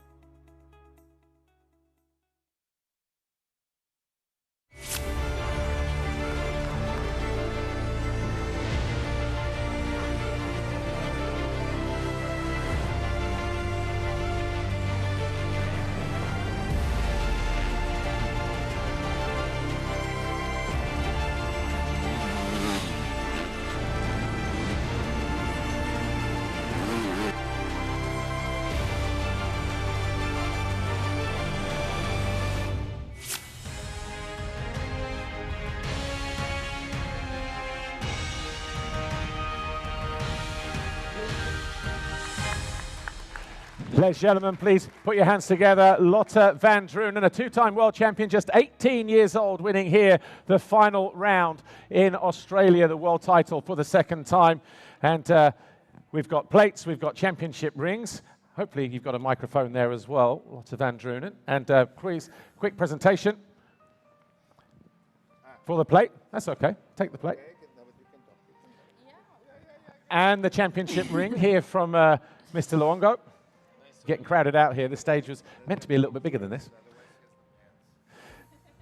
[SPEAKER 8] Ladies and gentlemen, please put your hands together. Lotte van Drunen, a two-time world champion, just 18 years old, winning here the final round in Australia, the world title for the second time. And we've got plates, we've got championship rings. Hopefully you've got a microphone there as well, Lotte van Drunen. And please, quick presentation for the plate. That's okay, take the plate. And the championship ring here from Mr. Luongo. Getting crowded out here. The stage was meant to be a little bit bigger than this.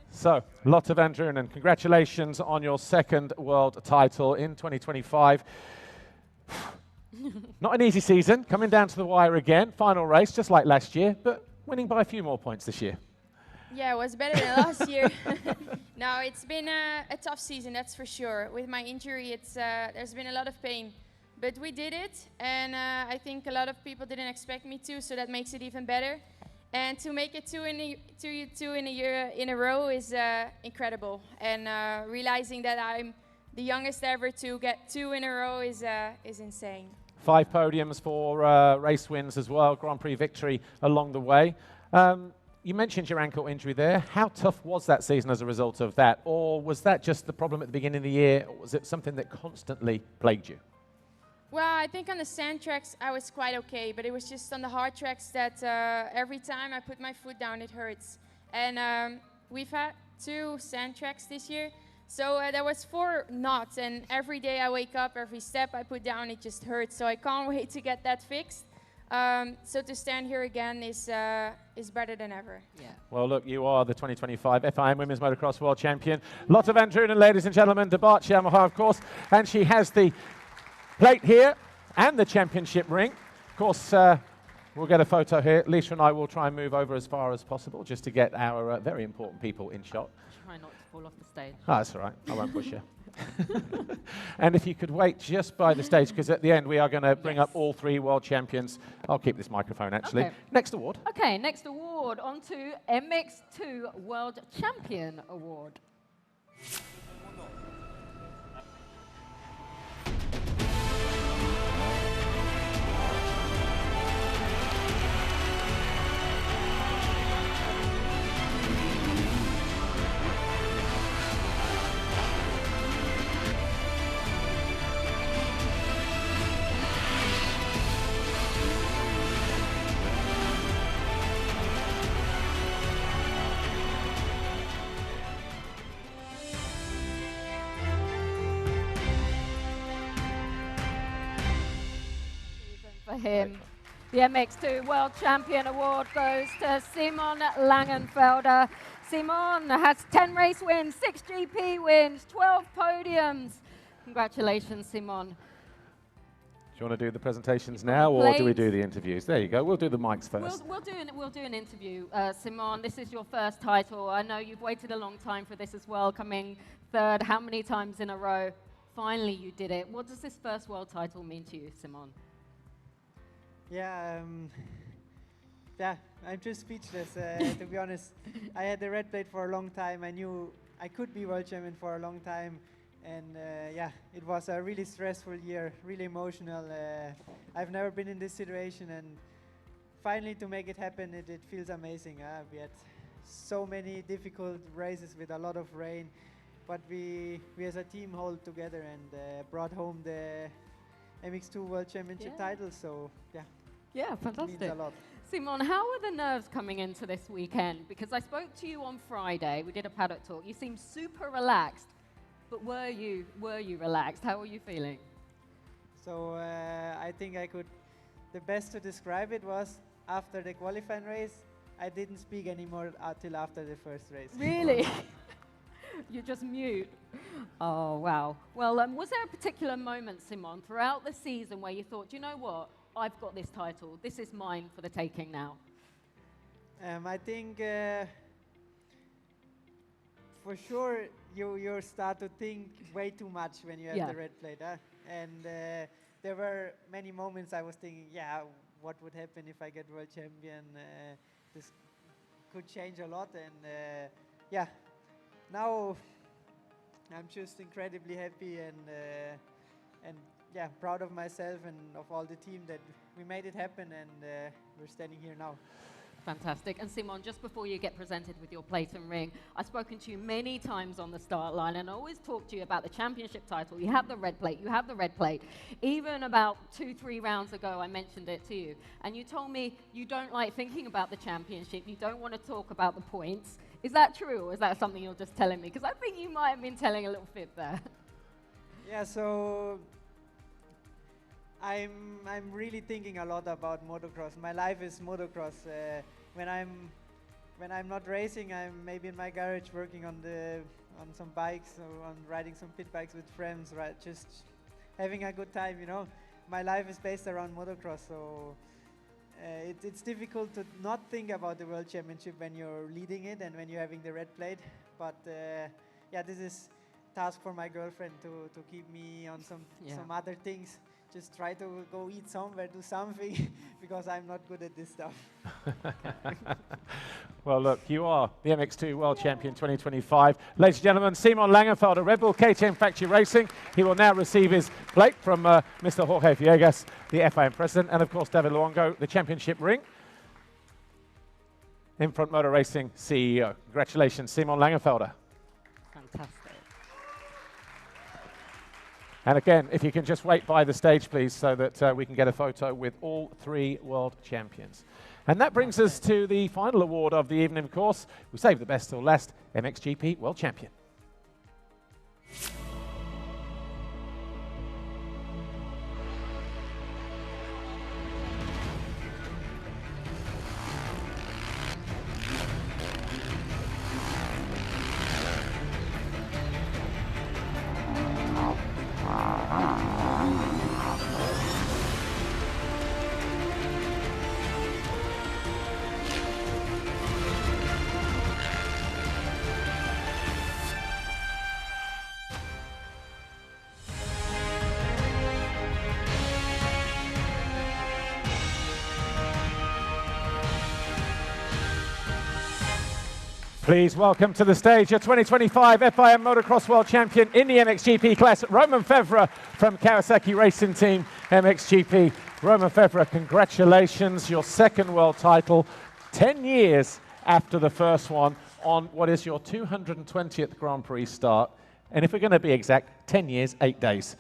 [SPEAKER 8] So, Lotte van Drunen, congratulations on your second world title in 2025. Not an easy season, coming down to the wire again. Final race, just like last year, but winning by a few more points this year.
[SPEAKER 17] Yeah, it was better than last year. No, it's been a tough season, that's for sure. With my injury, there's been a lot of pain. But we did it, and I think a lot of people didn't expect me to, so that makes it even better. And to make it two in a year in a row is incredible. And realizing that I'm the youngest ever to get 2 in a row is insane.
[SPEAKER 8] 5 podiums for race wins as well, Grand Prix victory along the way. You mentioned your ankle injury there. How tough was that season as a result of that? Or was that just the problem at the beginning of the year? Or was it something that constantly plagued you?
[SPEAKER 17] Well, I think on the sand tracks I was quite okay, but it was just on the hard tracks that every time I put my foot down, it hurts. And we've had 2 sand tracks this year, so there was 4 knots, and every day I wake up, every step I put down, it just hurts. So I can't wait to get that fixed. So to stand here again is better than ever.
[SPEAKER 9] Yeah.
[SPEAKER 8] Well, look, you are the 2025 FIM Women's Motocross World Champion. Lotte van Drunen, ladies and gentlemen, de Bart Yamaha, of course, and she has the plate here and the championship ring. Of course, we'll get a photo here. Lisa and I will try and move over as far as possible just to get our very important people in shot.
[SPEAKER 9] Try not to fall off the stage.
[SPEAKER 8] Oh, that's all right. I won't push you. And if you could wait just by the stage, because at the end we are going to bring up all 3 world champions. I'll keep this microphone, actually.
[SPEAKER 9] Okay.
[SPEAKER 8] Next award.
[SPEAKER 9] Okay, next award, on to MX2 World Champion Award. For him. The MX2 World Champion Award goes to Simon Langenfelder. Simon has 10 race wins, 6 GP wins, 12 podiums. Congratulations, Simon.
[SPEAKER 8] Do you want to do the presentations now, or do we do the interviews? There you go. We'll do the mics first.
[SPEAKER 9] We'll do an interview. Simon, this is your first title. I know you've waited a long time for this as well, coming 3rd, how many times in a row? Finally, you did it. What does this first world title mean to you, Simon?
[SPEAKER 18] Yeah, I'm just speechless, to be honest. I had the red plate for a long time. I knew I could be world champion for a long time. And yeah, it was a really stressful year, really emotional. I've never been in this situation, and finally to make it happen, it feels amazing. We had so many difficult races with a lot of rain, but we as a team hold together and brought home the MX2 World Championship title, so yeah.
[SPEAKER 9] Yeah, fantastic.
[SPEAKER 18] It means a lot.
[SPEAKER 9] Simon, how were the nerves coming into this weekend? Because I spoke to you on Friday, we did a paddock talk, you seemed super relaxed, but were you relaxed? How were you feeling?
[SPEAKER 18] So I think the best to describe it was after the qualifying race, I didn't speak anymore until after the first race.
[SPEAKER 9] Really? You're just mute. Oh, wow. Well, was there a particular moment, Simon, throughout the season where you thought, you know what, I've got this title. This is mine for the taking now?
[SPEAKER 18] I think for sure you start to think way too much when you have the red plate. And there were many moments I was thinking, yeah, what would happen if I get world champion? This could change a lot. And yeah, now I'm just incredibly happy and yeah, proud of myself and of all the team that we made it happen, and we're standing here now.
[SPEAKER 9] Fantastic. And Simon, just before you get presented with your plate and ring, I've spoken to you many times on the start line, and I always talk to you about the championship title. You have the red plate, you have the red plate. Even about 2-3 rounds ago, I mentioned it to you, and you told me you don't like thinking about the championship, you don't want to talk about the points. Is that true, or is that something you're just telling me? Because I think you might have been telling a little fib there.
[SPEAKER 18] Yeah, so I'm really thinking a lot about motocross. My life is motocross. When I'm not racing, I'm maybe in my garage working on some bikes or on riding some pit bikes with friends, right? Just having a good time, you know. My life is based around motocross, so it's difficult to not think about the World Championship when you're leading it and when you're having the red plate. But yeah, this is task for my girlfriend to keep me on some other things. Just try to go eat somewhere, do something, because I'm not good at this stuff.
[SPEAKER 8] Well, look, you are the MX2 World Champion 2025. Ladies and gentlemen, Simon Langenfelder, Red Bull KTM Factory Racing. He will now receive his plate from Mr. Jorge Villegas, the FIM President, and of course, David Luongo, the championship ring. Infront Motor Racing CEO. Congratulations, Simon Langenfelder.
[SPEAKER 9] Fantastic.
[SPEAKER 8] And again, if you can just wait by the stage, please, so that we can get a photo with all 3 world champions. And that brings us to the final award of the evening, of course. We saved the best till last, MXGP World Champion. Please welcome to the stage your 2025 FIM Motocross World Champion in the MXGP class, Romain Febvre from Kawasaki Racing Team MXGP. Romain Febvre, congratulations, your 2nd world title, 10 years after the first one on what is your 220th Grand Prix start. And if we're going to be exact, 10 years, 8 days.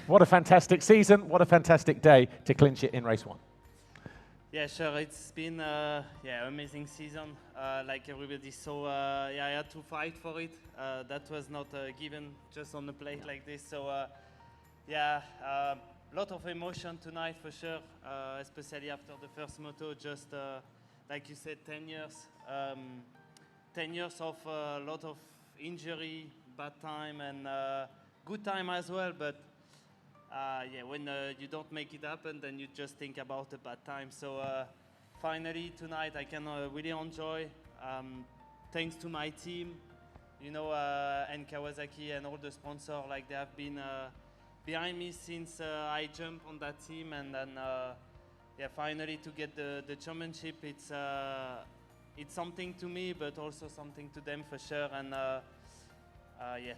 [SPEAKER 8] What a fantastic season, what a fantastic day to clinch it in race 1.
[SPEAKER 13] Yeah, sure. It's been amazing season. Like everybody saw, I had to fight for it. That was not given just on the plate like this. So lot of emotion tonight for sure, especially after the first moto. Just like you said, 10 years. 10 years of a lot of injury, bad time, and good time as well. But when you don't make it happen, then you just think about the bad time. So finally tonight I can really enjoy. Thanks to my team, you know, and Kawasaki and all the sponsors, like they have been behind me since I jumped on that team, and then finally to get the championship, it's something to me, but also something to them for sure. And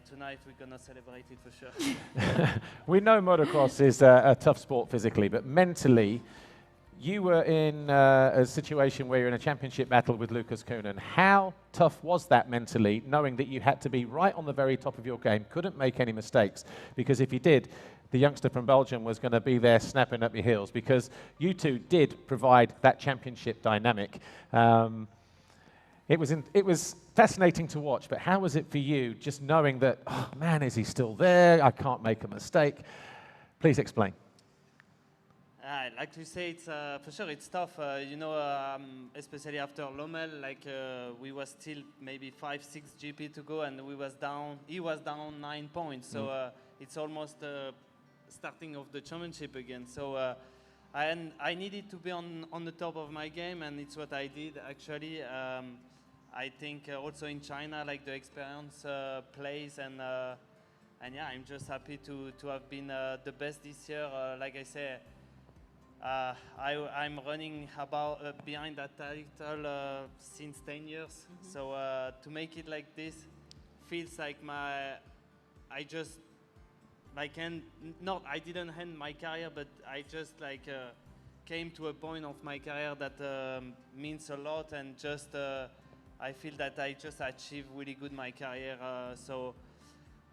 [SPEAKER 13] tonight we're gonna celebrate it for sure.
[SPEAKER 8] We know motocross is a tough sport physically, but mentally, you were in a situation where you're in a championship battle with Lucas Koenen. How tough was that mentally, knowing that you had to be right on the very top of your game, couldn't make any mistakes? Because if you did, the youngster from Belgium was going to be there snapping up your heels, because you two did provide that championship dynamic. It was fascinating to watch, but how was it for you, just knowing that, oh man, is he still there? I can't make a mistake. Please explain.
[SPEAKER 13] Like you say, it's for sure it's tough. You know, especially after Lommel, like we was still maybe 5-6 GP to go, and we was down. He was down 9 points, so it's almost starting of the championship again. So I needed to be on the top of my game, and it's what I did actually. I think also in China, like the experience plays, and yeah, I'm just happy to have been the best this year. Like I say, I'm running about behind that title since 10 years. So to make it like this feels like I didn't end my career, but I just like came to a point of my career that means a lot, and just I feel that I just achieved really good my career. So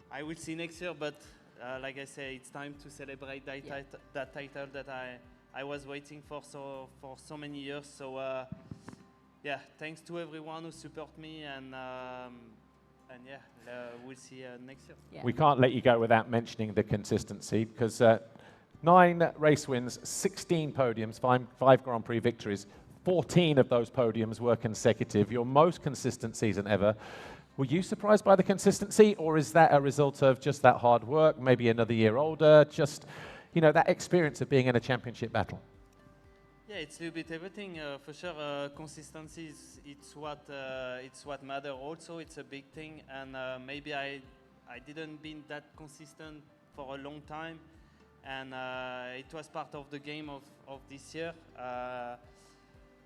[SPEAKER 13] I will see next year, but like I say, it's time to celebrate that title that I was waiting for so many years. So yeah, thanks to everyone who support me, and we'll see next year.
[SPEAKER 8] Yeah. We can't let you go without mentioning the consistency, because 9 race wins, 16 podiums, 5 Grand Prix victories. 14 of those podiums were consecutive, your most consistent season ever. Were you surprised by the consistency, or is that a result of just that hard work, maybe another year older, just, you know, that experience of being in a championship battle?
[SPEAKER 13] Yeah, it's a little bit everything. For sure, consistency it's what matters. Also, it's a big thing, and maybe I didn't been that consistent for a long time, and it was part of the game of this year.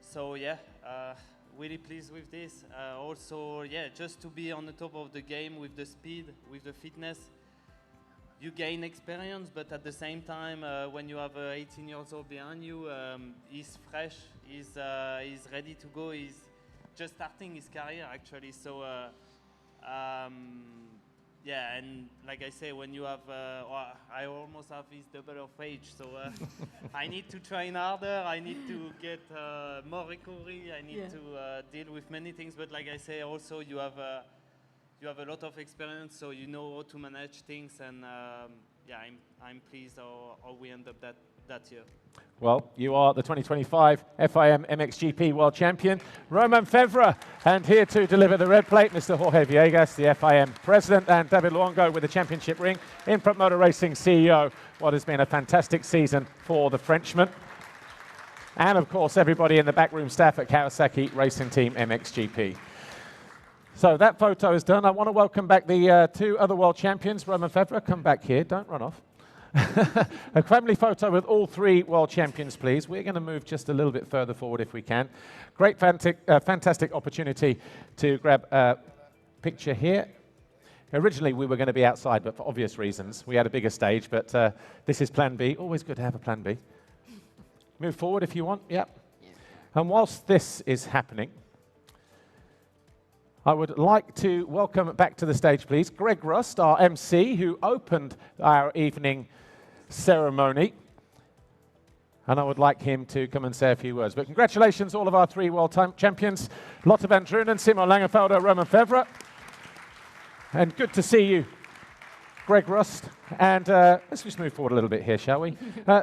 [SPEAKER 13] So yeah, really pleased with this. Also, yeah, just to be on the top of the game with the speed, with the fitness. You gain experience, but at the same time, when you have 18 years old behind you, he's fresh, he's ready to go, he's just starting his career actually. So yeah, and like I say, when you have, I almost have his double of age, so I need to train harder, I need to get more recovery, I need to deal with many things, but like I say, also you have a lot of experience, so you know how to manage things, and yeah, I'm pleased how we end up that year.
[SPEAKER 8] Well, you are the 2025 FIM MXGP World Champion, Romain Febvre, and here to deliver the red plate, Mr. Jorge Villegas, the FIM President, and David Luongo with the championship ring, Infront Motor Racing CEO. What has been a fantastic season for the Frenchman. And of course, everybody in the backroom staff at Kawasaki Racing Team MXGP. So that photo is done. I want to welcome back the two other world champions. Romain Febvre, come back here. Don't run off. A family photo with all three world champions, please. We're going to move just a little bit further forward if we can. Great, fantastic opportunity to grab a picture here. Originally, we were going to be outside, but for obvious reasons. We had a bigger stage, but this is plan B. Always good to have a plan B. Move forward if you want. Yep. Yeah. And whilst this is happening, I would like to welcome back to the stage, please, Greg Rust, our MC, who opened our evening ceremony. And I would like him to come and say a few words. But congratulations, all of our three world champions, Lotte van Drunen, Simon Langenfelder, Romain Febvre. And good to see you, Greg Rust. And let's just move forward a little bit here, shall we?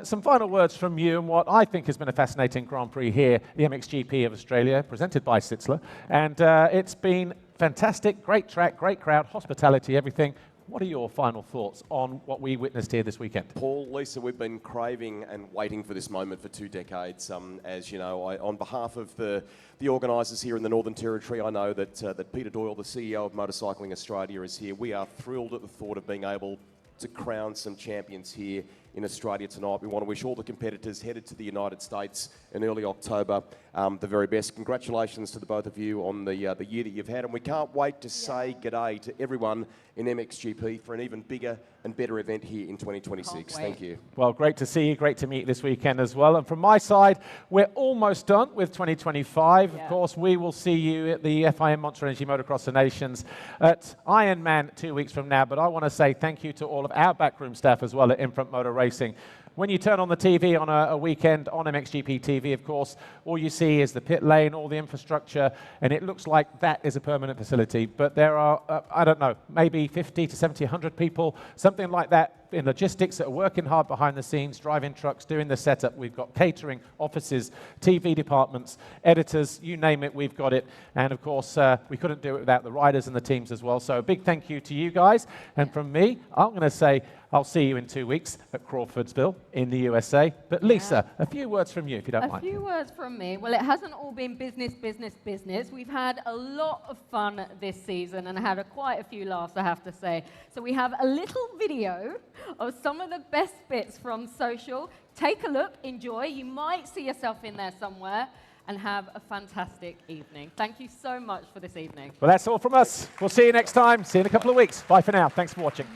[SPEAKER 8] Some final words from you and what I think has been a fascinating Grand Prix here, the MXGP of Australia, presented by Sitzler. And it's been fantastic, great track, great crowd, hospitality, everything. What are your final thoughts on what we witnessed here this weekend?
[SPEAKER 3] Paul, Lisa, we've been craving and waiting for this moment for 2 decades. As you know, on behalf of the organisers here in the Northern Territory, I know that Peter Doyle, the CEO of Motorcycling Australia, is here. We are thrilled at the thought of being able to crown some champions here in Australia tonight. We want to wish all the competitors headed to the United States in early October the very best. Congratulations to the both of you on the year that you've had, and we can't wait to say g'day to everyone in MXGP for an even bigger and better event here in 2026. Thank you.
[SPEAKER 8] Well, great to see you. Great to meet you this weekend as well. And from my side, we're almost done with 2025. Of course, we will see you at the FIM Monster Energy Motocross of Nations at Ironman 2 weeks from now. But I want to say thank you to all of our backroom staff as well at Infront Motor Racing. When you turn on the TV on a weekend on MXGP TV, of course, all you see is the pit lane, all the infrastructure, and it looks like that is a permanent facility. But there are, I don't know, maybe 50 to 70, 100 people, something like that, in logistics that are working hard behind the scenes, driving trucks, doing the setup. We've got catering, offices, TV departments, editors, you name it, we've got it. And of course, we couldn't do it without the riders and the teams as well. So a big thank you to you guys. And from me, I'm going to say I'll see you in 2 weeks at Crawfordsville in the USA. But Lisa, a few words from you, if you don't mind.
[SPEAKER 9] A few words from me. Well, it hasn't all been business, business, business. We've had a lot of fun this season and had quite a few laughs, I have to say. So we have a little video of some of the best bits from social. Take a look, enjoy. You might see yourself in there somewhere, and have a fantastic evening. Thank you so much for this evening.
[SPEAKER 8] Well, that's all from us. We'll see you next time. See you in a couple of weeks. Bye for now. Thanks for watching.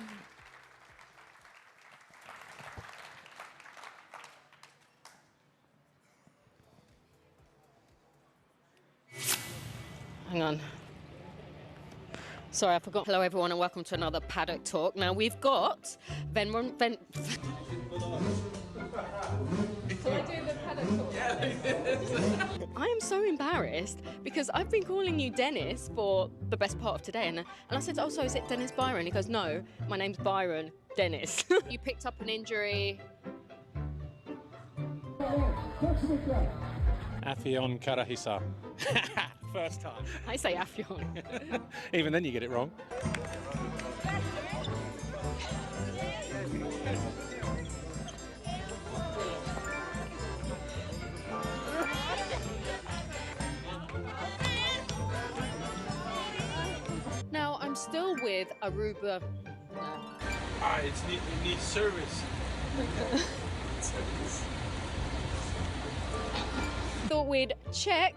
[SPEAKER 19] Hang on. Sorry, I forgot. Hello, everyone, and welcome to another Paddock Talk. Now, we've got Shall I do the Paddock Talk? I am so embarrassed because I've been calling you Dennis for the best part of today. And I said, oh, so is it Dennis Byron? He goes, no, my name's Byron Dennis. You picked up an injury.
[SPEAKER 20] Afion Karahisa. First time.
[SPEAKER 19] I say Afion.
[SPEAKER 20] Even then you get it wrong.
[SPEAKER 19] still with Aruba.
[SPEAKER 21] It needs service.
[SPEAKER 19] Thought we'd check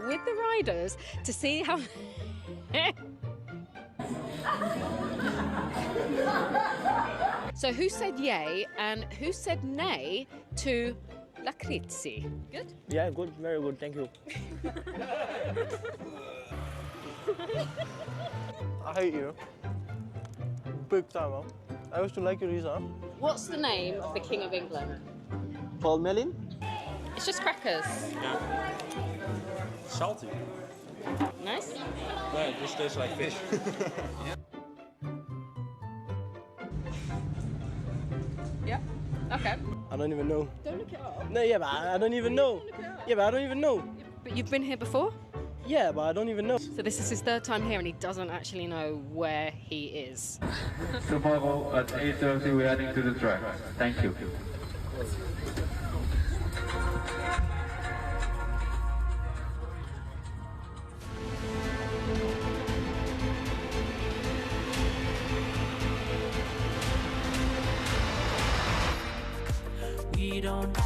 [SPEAKER 19] with the riders to see how. So who said yay and who said nay to lakritsi? Good?
[SPEAKER 22] Yeah, good, very good, thank you. I hate you. Big time, huh? I used to like you, Lisa.
[SPEAKER 19] What's the name of the King of England?
[SPEAKER 22] Paul Mellin?
[SPEAKER 19] It's just crackers.
[SPEAKER 21] Yeah. Salty.
[SPEAKER 19] Nice?
[SPEAKER 21] No, it just tastes like fish.
[SPEAKER 19] Yeah. Okay.
[SPEAKER 22] I don't even know.
[SPEAKER 19] Don't look it up.
[SPEAKER 22] No, yeah, but I don't even know. Yeah, but I don't even know.
[SPEAKER 19] But you've been here before?
[SPEAKER 22] Yeah, but I don't even know.
[SPEAKER 19] So this is his third time here and he doesn't actually know where he is.
[SPEAKER 23] Tomorrow at 8:30 we're heading to the track. Thank you.
[SPEAKER 24] We don't